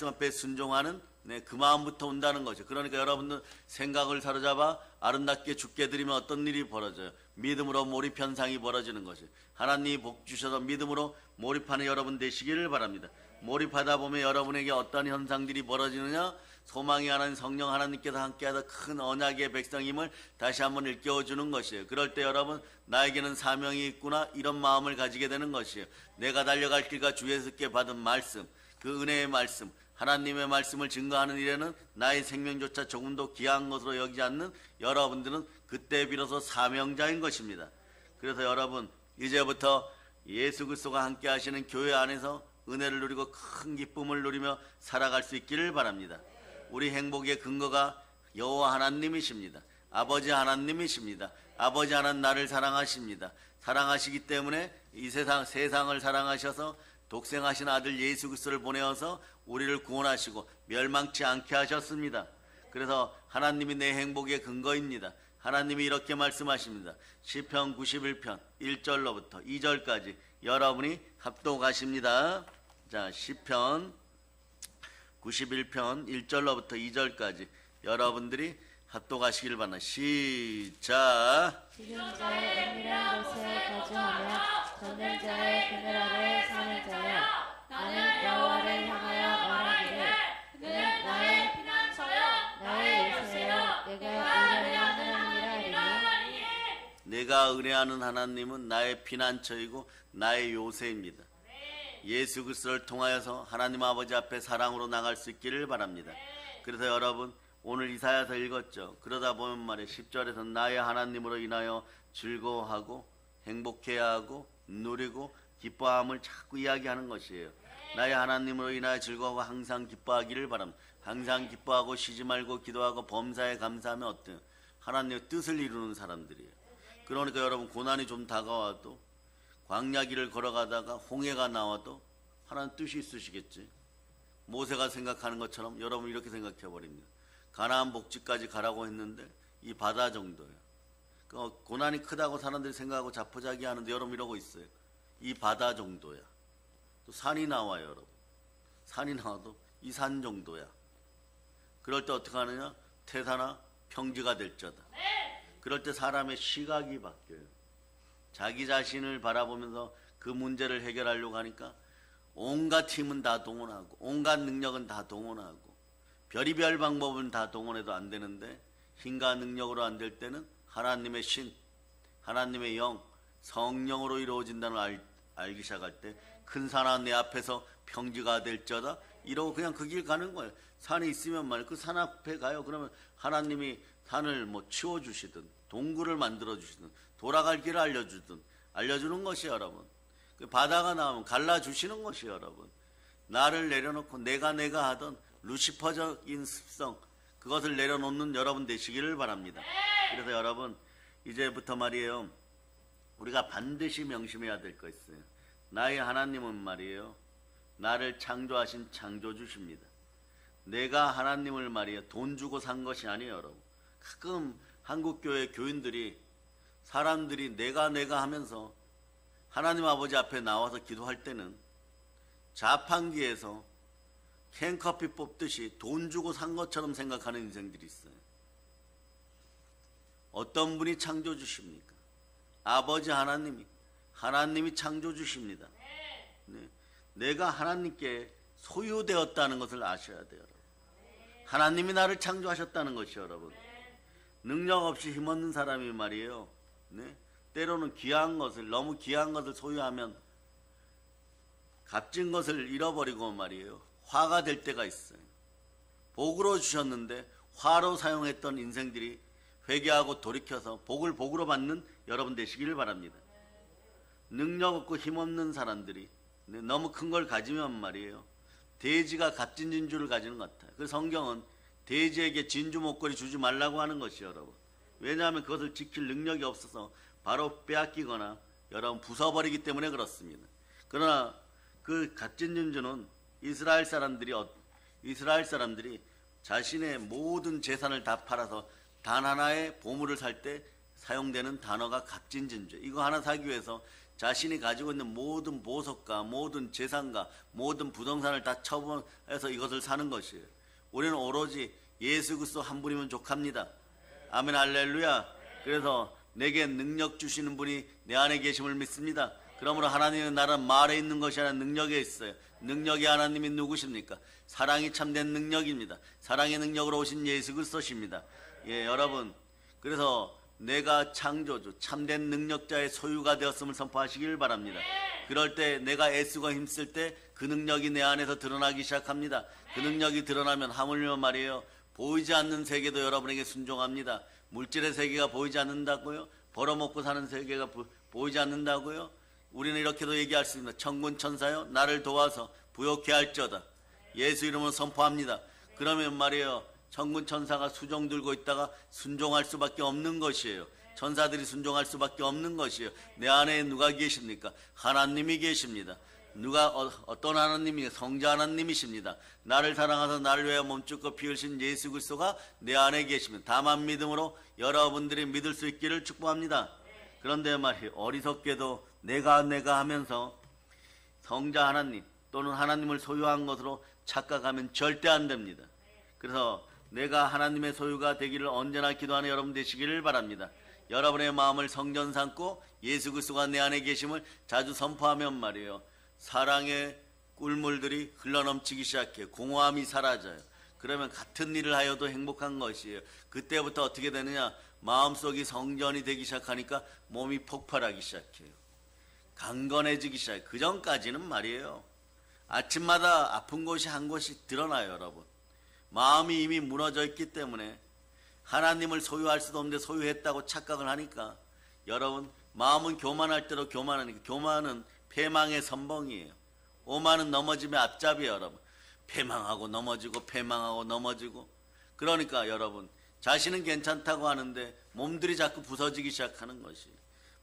앞에 순종하는 그 마음부터 온다는 거죠. 그러니까 여러분들 생각을 사로잡아 아름답게 죽게 드리면 어떤 일이 벌어져요? 믿음으로 몰입 현상이 벌어지는 것이에요. 하나님이 복 주셔서 믿음으로 몰입하는 여러분 되시기를 바랍니다. 몰입하다 보면 여러분에게 어떤 현상들이 벌어지느냐? 소망이 하나님 성령 하나님께서 함께하다 큰 언약의 백성임을 다시 한번 일깨워주는 것이에요. 그럴 때 여러분 나에게는 사명이 있구나 이런 마음을 가지게 되는 것이에요. 내가 달려갈 길과 주 예수께 받은 말씀, 그 은혜의 말씀, 하나님의 말씀을 증거하는 일에는 나의 생명조차 조금도 귀한 것으로 여기지 않는 여러분들은 그때 비로소 사명자인 것입니다. 그래서 여러분 이제부터 예수 그리스도가 함께 하시는 교회 안에서 은혜를 누리고 큰 기쁨을 누리며 살아갈 수 있기를 바랍니다. 우리 행복의 근거가 여호와 하나님이십니다. 아버지 하나님이십니다. 아버지 하나님 나를 사랑하십니다. 사랑하시기 때문에 이 세상을 사랑하셔서 독생하신 아들 예수 그리스도를 보내어서 우리를 구원하시고 멸망치 않게 하셨습니다. 그래서 하나님이 내 행복의 근거입니다. 하나님이 이렇게 말씀하십니다. 시편 91편 1절로부터 2절까지 여러분이 합독하십니다. 자, 시편 91편 1절로부터 2절까지 여러분들이 합독하시길 바랍니다. 시작. 지금 자의 은밀한 곳에 거주하며 걷는 자의 그늘 아래 사는 자여, 나는 여호와를 향하여 말하기를 그는 나의 피난처요 나의 요새요 내가 의뢰하는 하나님이라 하리니. 내가 의뢰하는 하나님은 나의 피난처이고 나의 요새입니다. 예수 그리스도를 통하여서 하나님 아버지 앞에 사랑으로 나갈 수 있기를 바랍니다. 그래서 여러분 오늘 이사야서 읽었죠. 그러다 보면 말이에요. 10절에서 나의 하나님으로 인하여 즐거워하고 행복해야 하고 누리고 기뻐함을 자꾸 이야기하는 것이에요. 나의 하나님으로 인하여 즐거워하고 항상 기뻐하기를 바랍니다. 항상 기뻐하고 쉬지 말고 기도하고 범사에 감사하면 어때요? 하나님의 뜻을 이루는 사람들이에요. 그러니까 여러분 고난이 좀 다가와도 광야길을 걸어가다가 홍해가 나와도 하나님 뜻이 있으시겠지. 모세가 생각하는 것처럼 여러분 이렇게 생각해 버립니다. 가나안 복지까지 가라고 했는데 이 바다 정도예요. 고난이 크다고 사람들이 생각하고 자포자기 하는데 여러분 이러고 있어요. 이 바다 정도야. 또 산이 나와요, 여러분. 산이 나와도 이 산 정도야. 그럴 때 어떻게 하느냐? 태산아 평지가 될저다. 그럴 때 사람의 시각이 바뀌어요. 자기 자신을 바라보면서 그 문제를 해결하려고 하니까 온갖 힘은 다 동원하고 온갖 능력은 다 동원하고 별의별 방법은 다 동원해도 안 되는데 힘과 능력으로 안 될 때는 하나님의 신, 하나님의 영, 성령으로 이루어진다는 걸 알기 시작할 때 큰 산아 내 앞에서 평지가 될저다 이러고 그냥 그 길 가는 거예요. 산이 있으면 말이에요. 그 산 앞에 가요. 그러면 하나님이 산을 뭐 치워주시든 동굴을 만들어주시든 돌아갈 길을 알려주는 것이 여러분. 그 바다가 나오면 갈라주시는 것이 여러분. 나를 내려놓고 내가 하던 루시퍼적인 습성 그것을 내려놓는 여러분 되시기를 바랍니다. 그래서 여러분 이제부터 말이에요. 우리가 반드시 명심해야 될 거 있어요. 나의 하나님은 말이에요. 나를 창조하신 창조주십니다. 내가 하나님을 말이에요. 돈 주고 산 것이 아니에요, 여러분. 가끔 한국교회 교인들이 사람들이 내가 하면서 하나님 아버지 앞에 나와서 기도할 때는 자판기에서 캔커피 뽑듯이 돈 주고 산 것처럼 생각하는 인생들이 있어요. 어떤 분이 창조주십니까? 아버지 하나님이 창조주십니다. 네. 내가 하나님께 소유되었다는 것을 아셔야 돼요. 여러분. 하나님이 나를 창조하셨다는 것이 여러분. 능력 없이 힘없는 사람이 말이에요. 네? 때로는 너무 귀한 것을 소유하면 값진 것을 잃어버리고 말이에요. 화가 될 때가 있어요. 복으로 주셨는데 화로 사용했던 인생들이 회개하고 돌이켜서 복을 복으로 받는 여러분 되시기를 바랍니다. 능력 없고 힘없는 사람들이 너무 큰 걸 가지면 말이에요. 돼지가 값진 진주를 가지는 것 같아요. 그래서 성경은 돼지에게 진주 목걸이 주지 말라고 하는 것이요, 여러분. 왜냐하면 그것을 지킬 능력이 없어서 바로 빼앗기거나 여러분 부숴버리기 때문에 그렇습니다. 그러나 그 값진 진주는 이스라엘 사람들이 자신의 모든 재산을 다 팔아서 단 하나의 보물을 살 때 사용되는 단어가 값진 진주. 이거 하나 사기 위해서 자신이 가지고 있는 모든 보석과 모든 재산과 모든 부동산을 다 처분해서 이것을 사는 것이에요. 우리는 오로지 예수 그리스도 한 분이면 족합니다. 아멘 할렐루야. 그래서 내게 능력 주시는 분이 내 안에 계심을 믿습니다. 그러므로 하나님은 나는 말에 있는 것이 아니라 능력에 있어요. 능력의 하나님이 누구십니까? 사랑이 참된 능력입니다. 사랑의 능력으로 오신 예수 그리스도십니다. 예, 여러분. 그래서 내가 창조주, 참된 능력자의 소유가 되었음을 선포하시길 바랍니다. 그럴 때 내가 애쓰고 힘쓸 때 그 능력이 내 안에서 드러나기 시작합니다. 그 능력이 드러나면 하물며 말이에요. 보이지 않는 세계도 여러분에게 순종합니다. 물질의 세계가 보이지 않는다고요? 벌어먹고 사는 세계가 보이지 않는다고요? 우리는 이렇게도 얘기할 수 있습니다. 천군 천사여 나를 도와서 부욕해 할지어다. 예수 이름으로 선포합니다. 그러면 말이에요, 천군 천사가 수종 들고 있다가 순종할 수밖에 없는 것이에요. 천사들이 순종할 수밖에 없는 것이에요. 내 안에 누가 계십니까? 하나님이 계십니다. 누가 어떤 하나님이? 성자 하나님이십니다. 나를 사랑하사 나를 위하여 몸죽고 피 흘리신 예수 그리스도가 내 안에 계시면 다만 믿음으로 여러분들이 믿을 수 있기를 축복합니다. 그런데 말이에요, 어리석게도 내가 하면서 성자 하나님 또는 하나님을 소유한 것으로 착각하면 절대 안 됩니다. 그래서 내가 하나님의 소유가 되기를 언제나 기도하는 여러분 되시기를 바랍니다. 여러분의 마음을 성전 삼고 예수 그리스도가 내 안에 계심을 자주 선포하면 말이에요, 사랑의 꿀물들이 흘러넘치기 시작해 공허함이 사라져요. 그러면 같은 일을 하여도 행복한 것이에요. 그때부터 어떻게 되느냐, 마음속이 성전이 되기 시작하니까 몸이 폭발하기 시작해요. 강건해지기 시작해요. 그 전까지는 말이에요, 아침마다 아픈 곳이 한 곳이 드러나요. 여러분, 마음이 이미 무너져 있기 때문에 하나님을 소유할 수도 없는데 소유했다고 착각을 하니까 여러분, 마음은 교만할 대로 교만하니까 교만은 패망의 선봉이에요. 오만은 넘어짐의 앞잡이에요. 여러분, 패망하고 넘어지고 패망하고 넘어지고, 그러니까 여러분, 자신은 괜찮다고 하는데 몸들이 자꾸 부서지기 시작하는 것이에요.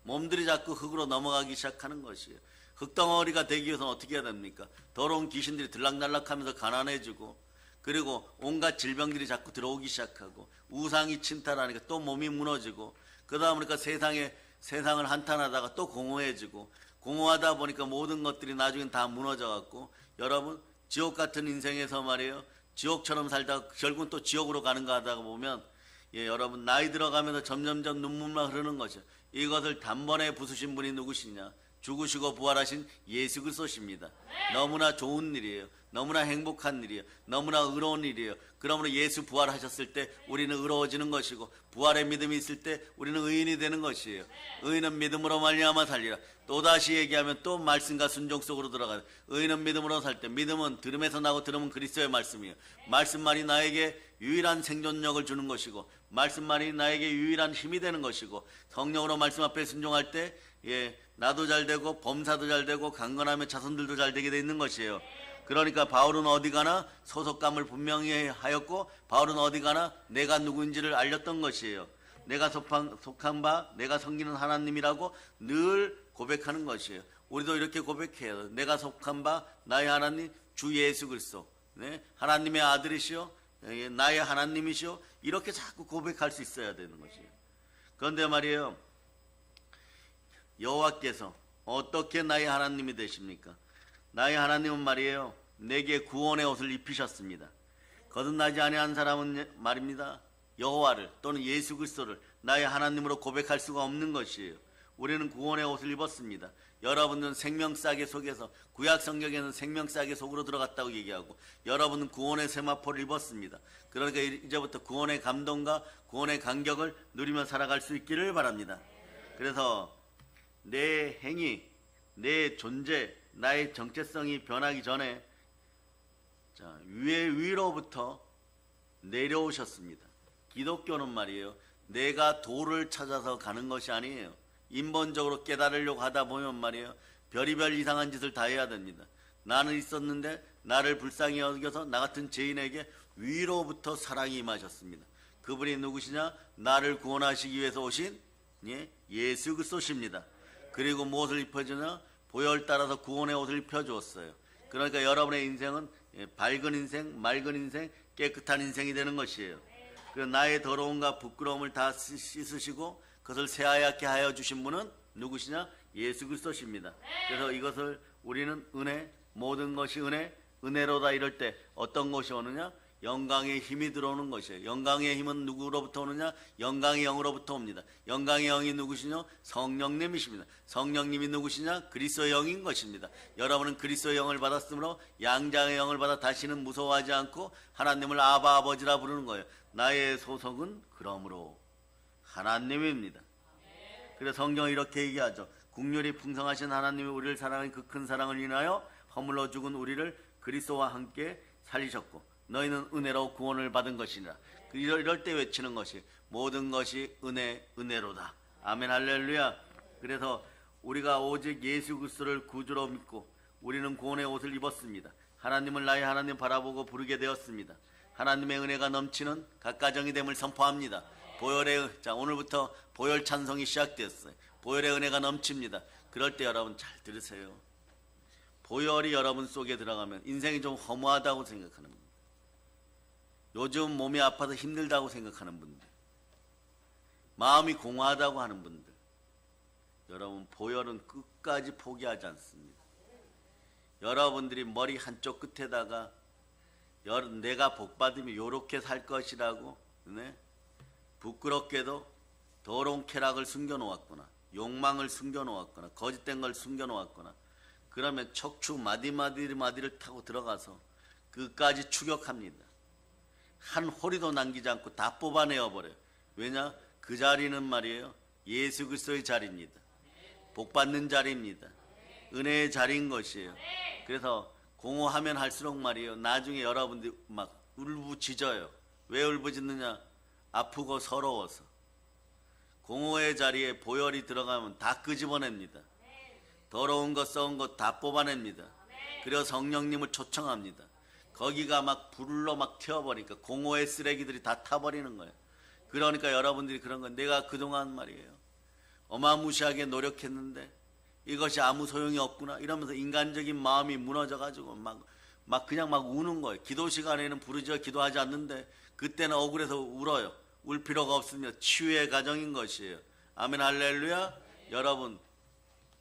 몸들이 자꾸 흙으로 넘어가기 시작하는 것이에요. 흙덩어리가 되기 위해서는 어떻게 해야 됩니까? 더러운 귀신들이 들락날락하면서 가난해지고, 그리고 온갖 질병들이 자꾸 들어오기 시작하고, 우상이 침탈하니까 또 몸이 무너지고, 그러다 보니까 세상을 한탄하다가 또 공허해지고, 공허하다 보니까 모든 것들이 나중엔 다 무너져갖고, 여러분, 지옥 같은 인생에서 말이에요, 지옥처럼 살다가 결국은 또 지옥으로 가는가 하다가 보면, 여러분, 나이 들어가면서 점점점 눈물만 흐르는 거죠. 이것을 단번에 부수신 분이 누구시냐? 죽으시고 부활하신 예수 그리스도십니다. 너무나 좋은 일이에요. 너무나 행복한 일이에요. 너무나 의로운 일이에요. 그러므로 예수 부활하셨을 때 우리는 의로워지는 것이고, 부활의 믿음이 있을 때 우리는 의인이 되는 것이에요. 의인은 믿음으로 말미암아 살리라. 또다시 얘기하면 또 말씀과 순종 속으로 들어가요. 의인은 믿음으로 살 때, 믿음은 들음에서 나고 들음은 그리스도의 말씀이에요. 말씀만이 나에게 유일한 생존력을 주는 것이고, 말씀만이 나에게 유일한 힘이 되는 것이고, 성령으로 말씀 앞에 순종할 때 나도 잘 되고 범사도 잘 되고 강건하며 자손들도 잘 되게 돼 있는 것이에요. 그러니까 바울은 어디 가나 소속감을 분명히 하였고, 바울은 어디 가나 내가 누구인지를 알렸던 것이에요. 내가 속한 바 내가 섬기는 하나님이라고 늘 고백하는 것이에요. 우리도 이렇게 고백해요. 내가 속한 바 나의 하나님 주 예수 그리스도, 하나님의 아들이시오, 나의 하나님이시오, 이렇게 자꾸 고백할 수 있어야 되는 것이에요. 그런데 말이에요, 여호와께서 어떻게 나의 하나님이 되십니까? 나의 하나님은 말이에요, 내게 구원의 옷을 입히셨습니다. 거듭나지 아니한 사람은 말입니다, 여호와를 또는 예수 그리스도를 나의 하나님으로 고백할 수가 없는 것이에요. 우리는 구원의 옷을 입었습니다. 여러분은 생명싸개 속에서, 구약 성경에는 생명싸개 속으로 들어갔다고 얘기하고, 여러분은 구원의 세마포를 입었습니다. 그러니까 이제부터 구원의 감동과 구원의 감격을 누리며 살아갈 수 있기를 바랍니다. 그래서 내 행위, 내 존재, 나의 정체성이 변하기 전에 위로부터 내려오셨습니다. 기독교는 말이에요, 내가 도를 찾아서 가는 것이 아니에요. 인본적으로 깨달으려고 하다 보면 말이에요, 별의별 이상한 짓을 다 해야 됩니다. 나는 있었는데 나를 불쌍히 여겨서 나 같은 죄인에게 위로부터 사랑이 임하셨습니다. 그분이 누구시냐? 나를 구원하시기 위해서 오신 예수 그리스도십니다. 그리고 무엇을 입혀주냐? 보혈 따라서 구원의 옷을 입혀주었어요. 그러니까 여러분의 인생은 밝은 인생, 맑은 인생, 깨끗한 인생이 되는 것이에요. 그 나의 더러움과 부끄러움을 다 씻으시고 그것을 새하얗게 하여 주신 분은 누구시냐? 예수 그리스도십니다. 그래서 이것을 우리는 은혜, 모든 것이 은혜로다 이럴 때 어떤 것이 오느냐? 영광의 힘이 들어오는 것이에요. 영광의 힘은 누구로부터 오느냐? 영광의 영으로부터 옵니다. 영광의 영이 누구시냐? 성령님이십니다. 성령님이 누구시냐? 그리스도의 영인 것입니다. 여러분은 그리스도의 영을 받았으므로 양자의 영을 받아 다시는 무서워하지 않고 하나님을 아바 아버지라 부르는 거예요. 나의 소속은 그러므로 하나님입니다. 그래서 성경은 이렇게 얘기하죠. 국률이 풍성하신 하나님이 우리를 사랑한 그 큰 사랑을 인하여 허물러 죽은 우리를 그리스도와 함께 살리셨고 너희는 은혜로 구원을 받은 것이니라. 이럴 때 외치는 것이 모든 것이 은혜로다. 아멘 할렐루야. 그래서 우리가 오직 예수 그리스도를 구주로 믿고 우리는 구원의 옷을 입었습니다. 하나님을 나의 하나님 바라보고 부르게 되었습니다. 하나님의 은혜가 넘치는 각 가정이 됨을 선포합니다. 자, 오늘부터 보혈 찬송이 시작되었어요. 보혈의 은혜가 넘칩니다. 그럴 때 여러분 잘 들으세요. 보혈이 여러분 속에 들어가면 인생이 좀 허무하다고 생각하는 분들, 요즘 몸이 아파서 힘들다고 생각하는 분들, 마음이 공허하다고 하는 분들, 여러분 보혈은 끝까지 포기하지 않습니다. 여러분들이 머리 한쪽 끝에다가 내가 복받으면 요렇게 살 것이라고, 네? 부끄럽게도 더러운 쾌락을 숨겨놓았거나 욕망을 숨겨놓았거나 거짓된 걸 숨겨놓았거나, 그러면 척추 마디를 타고 들어가서 끝까지 추격합니다. 한 호리도 남기지 않고 다 뽑아내어 버려요. 왜냐? 그 자리는 말이에요, 예수 그리스도의 자리입니다. 복받는 자리입니다. 은혜의 자리인 것이에요. 그래서 공허하면 할수록 말이에요, 나중에 여러분들이 막 울부짖어요. 왜 울부짖느냐? 아프고 서러워서. 공허의 자리에 보혈이 들어가면 다 끄집어냅니다. 더러운 것 썩은 것 다 뽑아냅니다. 그래서 성령님을 초청합니다. 거기가 막 불로 막 튀어버리니까 공허의 쓰레기들이 다 타버리는 거예요. 그러니까 여러분들이 그런 건, 내가 그동안 말이에요, 어마무시하게 노력했는데 이것이 아무 소용이 없구나 이러면서 인간적인 마음이 무너져가지고 그냥 막 우는 거예요. 기도 시간에는 부르짖어 기도하지 않는데 그때는 억울해서 울어요. 울 필요가 없습니다. 치유의 과정인 것이에요. 아멘 할렐루야. 여러분,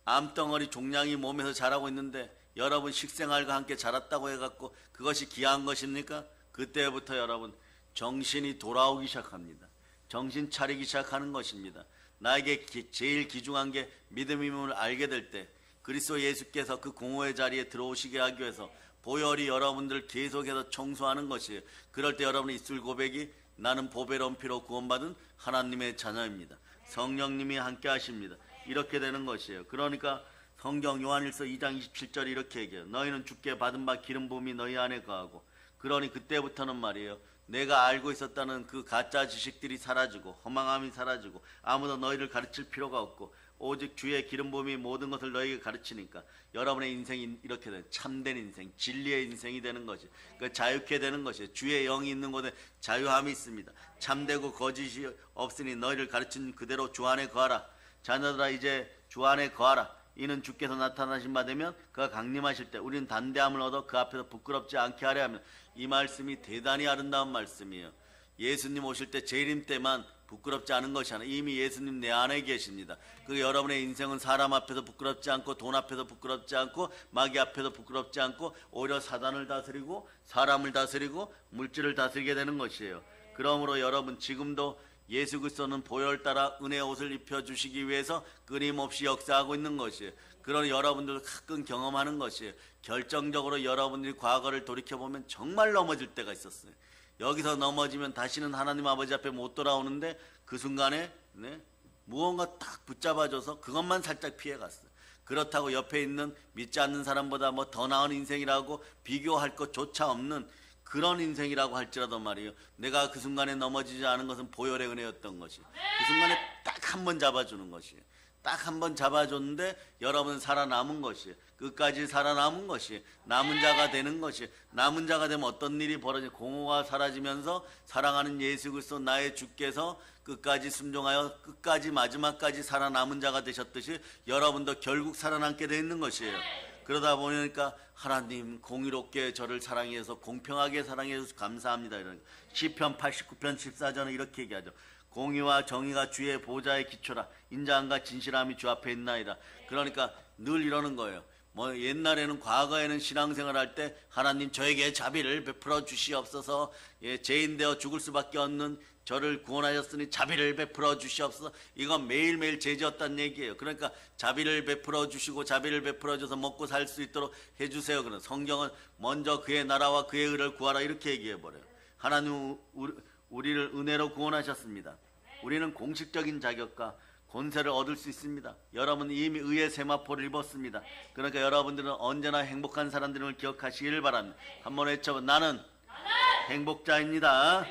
암덩어리 종양이 몸에서 자라고 있는데 여러분 식생활과 함께 자랐다고 해갖고 그것이 귀한 것입니까? 그때부터 여러분 정신이 돌아오기 시작합니다. 정신 차리기 시작하는 것입니다. 나에게 제일 귀중한 게 믿음임을 알게 될 때 그리스도 예수께서 그 공허의 자리에 들어오시게 하기 위해서 보혈이 여러분들을 계속해서 청소하는 것이에요. 그럴 때 여러분의 입술 고백이, 나는 보배로운 피로 구원받은 하나님의 자녀입니다. 성령님이 함께 하십니다. 이렇게 되는 것이에요. 그러니까 성경 요한일서 2장 27절이 이렇게 얘기해요. 너희는 주께 받은 바 기름 부음이 너희 안에 거하고. 그러니 그때부터는 말이에요, 내가 알고 있었다는 그 가짜 지식들이 사라지고 허망함이 사라지고 아무도 너희를 가르칠 필요가 없고 오직 주의 기름 부음이 모든 것을 너희에게 가르치니까 여러분의 인생이 이렇게 된 참된 인생, 진리의 인생이 되는 것이, 그 자유케 되는 것이, 주의 영이 있는 곳에 자유함이 있습니다. 참되고 거짓이 없으니 너희를 가르친 그대로 주 안에 거하라. 자녀들아 이제 주 안에 거하라. 이는 주께서 나타나신 바 되면 그가 강림하실 때 우리는 단대함을 얻어 그 앞에서 부끄럽지 않게 하려 하면. 이 말씀이 대단히 아름다운 말씀이에요. 예수님 오실 때 재림 때만 부끄럽지 않은 것이 아니라 이미 예수님 내 안에 계십니다. 그 여러분의 인생은 사람 앞에서 부끄럽지 않고 돈 앞에서 부끄럽지 않고 마귀 앞에서 부끄럽지 않고 오히려 사단을 다스리고 사람을 다스리고 물질을 다스리게 되는 것이에요. 그러므로 여러분 지금도 예수 그리스도는 보혈 따라 은혜의 옷을 입혀주시기 위해서 끊임없이 역사하고 있는 것이에요. 그러나 여러분들도 가끔 경험하는 것이에요. 결정적으로 여러분들이 과거를 돌이켜보면 정말 넘어질 때가 있었어요. 여기서 넘어지면 다시는 하나님 아버지 앞에 못 돌아오는데 그 순간에 무언가 딱 붙잡아줘서 그것만 살짝 피해갔어요. 그렇다고 옆에 있는 믿지 않는 사람보다 뭐 더 나은 인생이라고 비교할 것조차 없는 그런 인생이라고 할지라도 말이에요, 내가 그 순간에 넘어지지 않은 것은 보혈의 은혜였던 것이, 그 순간에 딱 한 번 잡아주는 것이에요. 딱 한 번 잡아줬는데 여러분은 살아남은 것이에요. 끝까지 살아남은 것이에요. 남은 자가 되는 것이에요. 남은 자가 되면 어떤 일이 벌어져? 공허가 사라지면서 사랑하는 예수 그리스도 나의 주께서 끝까지 순종하여 끝까지 마지막까지 살아남은 자가 되셨듯이 여러분도 결국 살아남게 되어 있는 것이에요. 그러다 보니까 하나님 공의롭게 저를 사랑해서 공평하게 사랑해서 감사합니다. 이런 시편 89편 14절은 이렇게 얘기하죠. 공의와 정의가 주의 보좌의 기초라. 인자함과 진실함이 주 앞에 있나이다. 그러니까 늘 이러는 거예요. 뭐 옛날에는 과거에는 신앙생활 할 때 하나님 저에게 자비를 베풀어 주시옵소서, 죄인 되어 죽을 수밖에 없는 저를 구원하셨으니 자비를 베풀어 주시옵소서. 이건 매일매일 죄지었다는 얘기예요. 그러니까 자비를 베풀어 주시고 자비를 베풀어 줘서 먹고 살 수 있도록 해주세요. 그런 성경은 먼저 그의 나라와 그의 의를 구하라 이렇게 얘기해 버려요. 하나님 우리를 은혜로 구원하셨습니다. 우리는 공식적인 자격과 권세를 얻을 수 있습니다. 여러분 이미 의의 세마포를 입었습니다. 그러니까 여러분들은 언제나 행복한 사람들을 기억하시기를 바랍니다. 한번 외쳐봐. 나는 행복자입니다.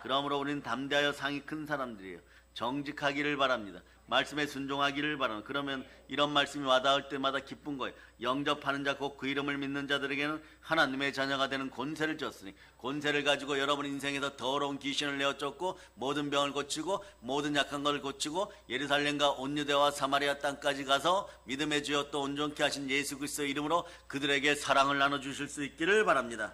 그러므로 우리는 담대하여 상이 큰 사람들이에요. 정직하기를 바랍니다. 말씀에 순종하기를 바랍니다. 그러면 이런 말씀이 와닿을 때마다 기쁜 거예요. 영접하는 자 곧 그 이름을 믿는 자들에게는 하나님의 자녀가 되는 권세를 줬으니, 권세를 가지고 여러분 인생에서 더러운 귀신을 내어 쫓고 모든 병을 고치고 모든 약한 것을 고치고 예루살렘과 온 유대와 사마리아 땅까지 가서 믿음의 주여 또 온전케 하신 예수 그리스도의 이름으로 그들에게 사랑을 나눠주실 수 있기를 바랍니다.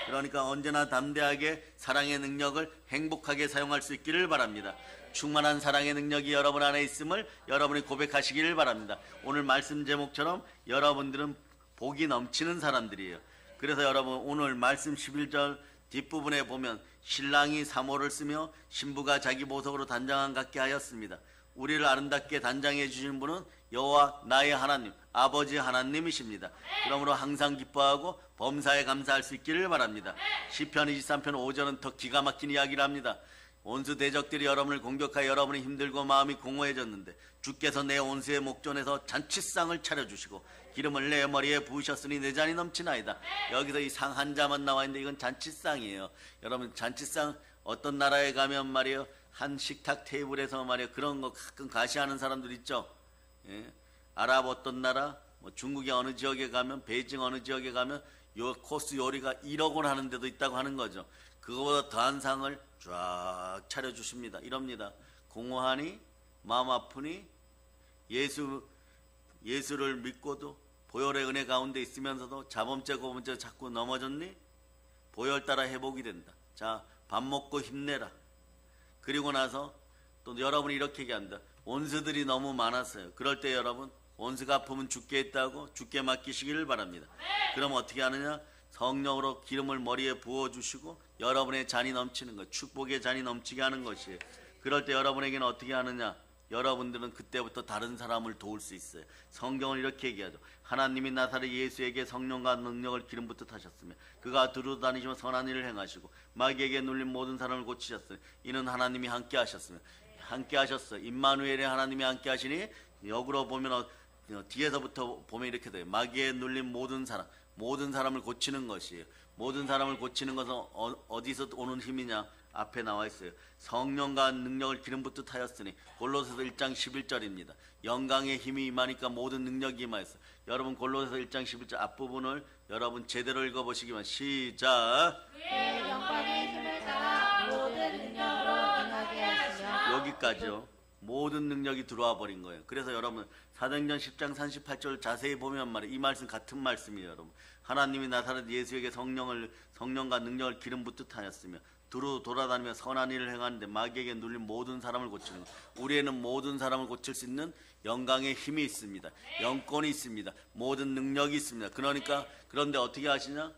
그러니까 언제나 담대하게 사랑의 능력을 행복하게 사용할 수 있기를 바랍니다. 충만한 사랑의 능력이 여러분 안에 있음을 여러분이 고백하시기를 바랍니다. 오늘 말씀 제목처럼 여러분들은 복이 넘치는 사람들이에요. 그래서 여러분 오늘 말씀 11절 뒷부분에 보면 신랑이 사모를 쓰며 신부가 자기 보석으로 단장한 같게 하였습니다. 우리를 아름답게 단장해 주시는 분은 여호와 나의 하나님 아버지 하나님이십니다. 그러므로 항상 기뻐하고 범사에 감사할 수 있기를 바랍니다. 시편 23편 5절은 더 기가 막힌 이야기를 합니다. 온수 대적들이 여러분을 공격하여 여러분이 힘들고 마음이 공허해졌는데 주께서 내 온수의 목전에서 잔치상을 차려주시고 기름을 내 머리에 부으셨으니 내 잔이 넘치나이다. 여기서 이 상 한 자만 나와 있는데 이건 잔치상이에요. 여러분 잔치상 어떤 나라에 가면 말이에요, 한 식탁 테이블에서 말이에요 그런 거 가끔 가시하는 사람들 있죠. 예? 아랍 어떤 나라, 뭐 중국의 어느 지역에 가면, 베이징 어느 지역에 가면 요 코스 요리가 1억 원 하는 데도 있다고 하는 거죠. 그거보다 더한 상을 쫙 차려주십니다. 이럽니다. 공허하니 마음 아프니 예수를 믿고도 보혈의 은혜 가운데 있으면서도 자범죄 고범죄 자꾸 넘어졌니? 보혈 따라 회복이 된다. 자, 밥 먹고 힘내라. 그리고 나서 또 여러분이 이렇게 얘기한다. 원수들이 너무 많았어요. 그럴 때 여러분 원수가 아프면 죽게 했다고 죽게 맡기시기를 바랍니다. 그럼 어떻게 하느냐? 성령으로 기름을 머리에 부어주시고 여러분의 잔이 넘치는 것, 축복의 잔이 넘치게 하는 것이에요. 그럴 때 여러분에게는 어떻게 하느냐? 여러분들은 그때부터 다른 사람을 도울 수 있어요. 성경은 이렇게 얘기하죠. 하나님이 나사렛 예수에게 성령과 능력을 기름 붓듯 하셨으며 그가 두루 다니시며 선한 일을 행하시고 마귀에게 눌린 모든 사람을 고치셨으니 이는 하나님이 함께 하셨으며 함께 하셨어. 임마누엘의 하나님이 함께 하시니 역으로 보면 뒤에서부터 보면 이렇게 돼요. 마귀에 눌린 모든 사람을 고치는 것이에요. 모든 사람을 고치는 것은 어디서 오는 힘이냐? 앞에 나와 있어요. 성령과 능력을 기름 붓듯 하였으니 골로새서 1장 11절입니다. 영광의 힘이 임하니까 모든 능력이 임하였어요. 여러분 골로새서 1장 11절 앞부분을 여러분 제대로 읽어보시기만. 시작. 그의 영광의 힘을 따라 모든 능력으로 임하게 하시며. 여기까지요. 모든 능력이 들어와 버린 거예요. 그래서 여러분 사도행전 10장 38절 자세히 보면 말이에요. 이 말씀 같은 말씀이에요. 여러분 하나님이 나사렛 예수에게 성령과 능력을 기름 붓듯 하였으며 두루 돌아다니며 선한 일을 행하는데 마귀에게 눌린 모든 사람을 고치는 것. 우리에는 모든 사람을 고칠 수 있는 영광의 힘이 있습니다. 영권이 있습니다. 모든 능력이 있습니다. 그런데 어떻게 하시냐?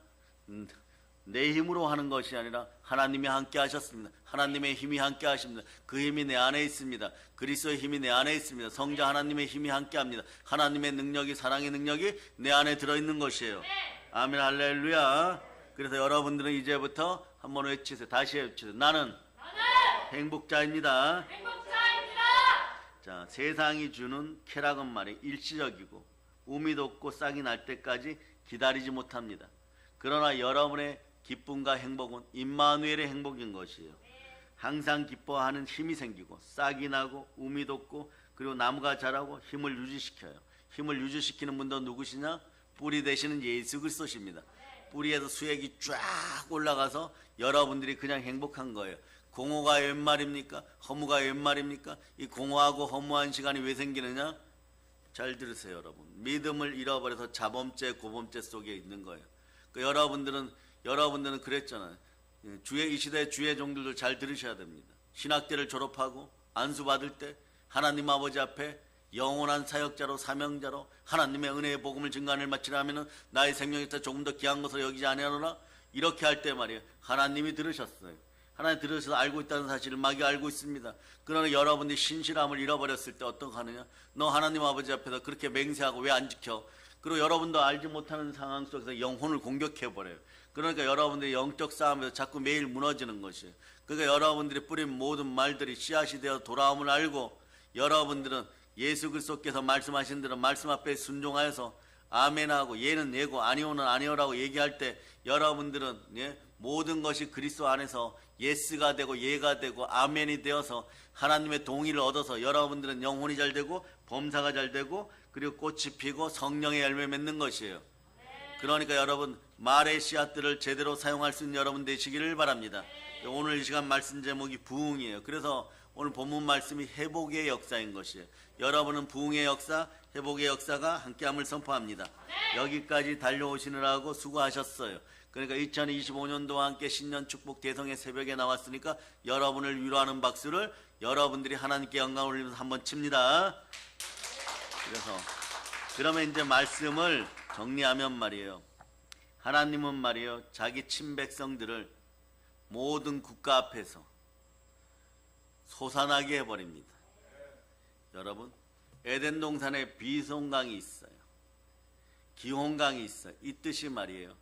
내 힘으로 하는 것이 아니라 하나님이 함께 하셨습니다. 하나님의 힘이 함께 하십니다. 그 힘이 내 안에 있습니다. 그리스도의 힘이 내 안에 있습니다. 성자 하나님의 힘이 함께 합니다. 하나님의 능력이, 사랑의 능력이 내 안에 들어있는 것이에요. 아멘, 할렐루야. 그래서 여러분들은 이제부터 한번 외치세요. 다시 외치세요. 나는 행복자입니다. 자, 세상이 주는 쾌락은 말이 일시적이고 우미도 없고 싹이 날 때까지 기다리지 못합니다. 그러나 여러분의 기쁨과 행복은 임마누엘의 행복인 것이에요. 항상 기뻐하는 힘이 생기고 싹이 나고 우미 돋고 그리고 나무가 자라고 힘을 유지시켜요. 힘을 유지시키는 분도 누구시냐? 뿌리 되시는 예수 그리스도십니다. 뿌리에서 수액이 쫙 올라가서 여러분들이 그냥 행복한 거예요. 공허가 웬 말입니까? 허무가 웬 말입니까? 이 공허하고 허무한 시간이 왜 생기느냐? 잘 들으세요, 여러분. 믿음을 잃어버려서 자범죄, 고범죄 속에 있는 거예요. 여러분들은 그랬잖아요. 이 시대 주의 종들도 잘 들으셔야 됩니다. 신학대를 졸업하고 안수 받을 때 하나님 아버지 앞에 영원한 사역자로 사명자로 하나님의 은혜의 복음을 증거하는 마치라 하면은 나의 생명에서 조금 더 귀한 것으로 여기지 아니하노라. 이렇게 할 때 말이에요. 하나님이 들으셨어요. 하나님 들으셔서 알고 있다는 사실을 마귀가 알고 있습니다. 그러나 여러분들이 신실함을 잃어버렸을 때 어떻게 하느냐? 너 하나님 아버지 앞에서 그렇게 맹세하고 왜 안 지켜? 그리고 여러분도 알지 못하는 상황 속에서 영혼을 공격해버려요. 그러니까 여러분들이 영적 싸움에서 자꾸 매일 무너지는 것이에요. 그러니까 여러분들이 뿌린 모든 말들이 씨앗이 되어 돌아옴을 알고 여러분들은 예수 그리스도께서 말씀하신 대로 말씀 앞에 순종하여서 아멘하고 얘는 얘고 아니오는 아니오라고 얘기할 때 여러분들은 모든 것이 그리스도 안에서 예스가 되고 예가 되고 아멘이 되어서 하나님의 동의를 얻어서 여러분들은 영혼이 잘 되고 범사가 잘 되고 그리고 꽃이 피고 성령의 열매 맺는 것이에요. 그러니까 여러분 말의 씨앗들을 제대로 사용할 수 있는 여러분 되시기를 바랍니다. 오늘 이 시간 말씀 제목이 부흥이에요. 그래서 오늘 본문 말씀이 회복의 역사인 것이에요. 여러분은 부흥의 역사, 회복의 역사가 함께함을 선포합니다. 여기까지 달려오시느라고 수고하셨어요. 그러니까 2025년도와 함께 신년 축복 대성의 새벽에 나왔으니까 여러분을 위로하는 박수를 여러분들이 하나님께 영광을 올리면서 한번 칩니다. 그래서 그러면 이제 말씀을 정리하면 말이에요. 하나님은 말이에요. 자기 친백성들을 모든 국가 앞에서 솟아나게 해버립니다. 여러분 에덴 동산에 비송강이 있어요. 기홍강이 있어요. 이 뜻이 말이에요.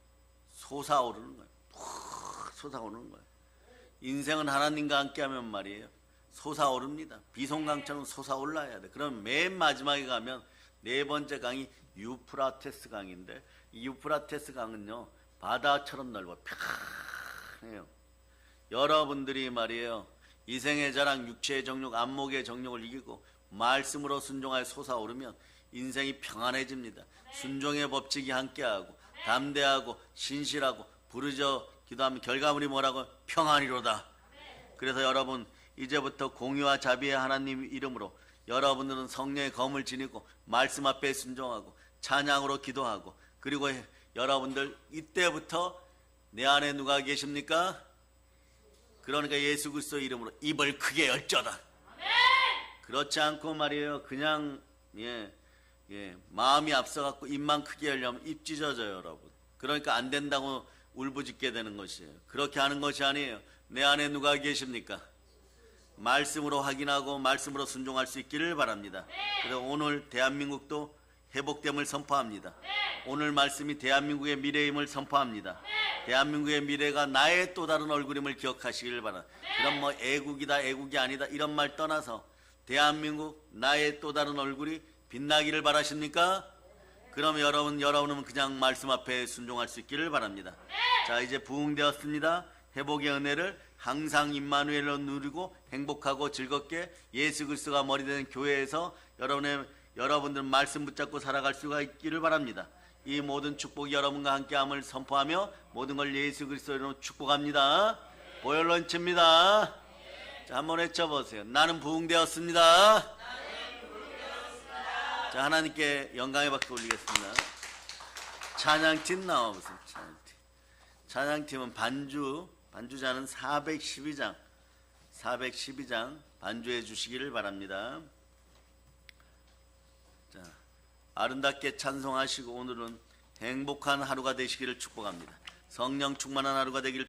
솟아오르는 거예요. 푹 솟아오르는 거예요. 인생은 하나님과 함께하면 말이에요. 솟아오릅니다. 비송강처럼 솟아올라야 돼. 그럼 맨 마지막에 가면 네 번째 강이 유프라테스 강인데 이 유프라테스 강은요 바다처럼 넓어 평해요. 여러분들이 말이에요 이생의 자랑, 육체의 정욕, 안목의 정욕을 이기고 말씀으로 순종하여 솟아오르면 인생이 평안해집니다. 순종의 법칙이 함께하고 담대하고 신실하고 부르짖어 기도하면 결과물이 뭐라고? 평안이로다. 그래서 여러분 이제부터 공의와 자비의 하나님 이름으로 여러분들은 성령의 검을 지니고 말씀 앞에 순종하고 찬양으로 기도하고 그리고 여러분들 이때부터 내 안에 누가 계십니까? 그러니까 예수 그리스도 이름으로 입을 크게 열자다. 그렇지 않고 말이에요. 그냥 마음이 앞서갖고 입만 크게 열려면 입 찢어져요, 여러분. 그러니까 안 된다고 울부짖게 되는 것이에요. 그렇게 하는 것이 아니에요. 내 안에 누가 계십니까? 말씀으로 확인하고 말씀으로 순종할 수 있기를 바랍니다. 그래서 오늘 대한민국도 회복됨을 선포합니다. 오늘 말씀이 대한민국의 미래임을 선포합니다. 대한민국의 미래가 나의 또 다른 얼굴임을 기억하시길 바랍니다. 그럼 뭐 애국이다 애국이 아니다 이런 말 떠나서 대한민국 나의 또 다른 얼굴이 빛나기를 바라십니까? 그럼 여러분은 그냥 말씀 앞에 순종할 수 있기를 바랍니다. 자, 이제 부흥되었습니다. 회복의 은혜를 항상 임마누엘로 누리고 행복하고 즐겁게 예수 그리스도가 머리 되는 교회에서 여러분들 말씀 붙잡고 살아갈 수가 있기를 바랍니다. 이 모든 축복이 여러분과 함께함을 선포하며 모든 걸 예수 그리스도로 축복합니다. 보혈런치입니다. 자, 한번 외쳐보세요. 나는 부흥되었습니다. 자, 하나님께 영광의 박수 올리겠습니다. 찬양팀 나와보세요. 찬양팀은 반주자는 412장 반주해 주시기를 바랍니다. 자, 아름답게 찬송하시고 오늘은 행복한 하루가 되시기를 축복합니다. 성령 충만한 하루가 되기를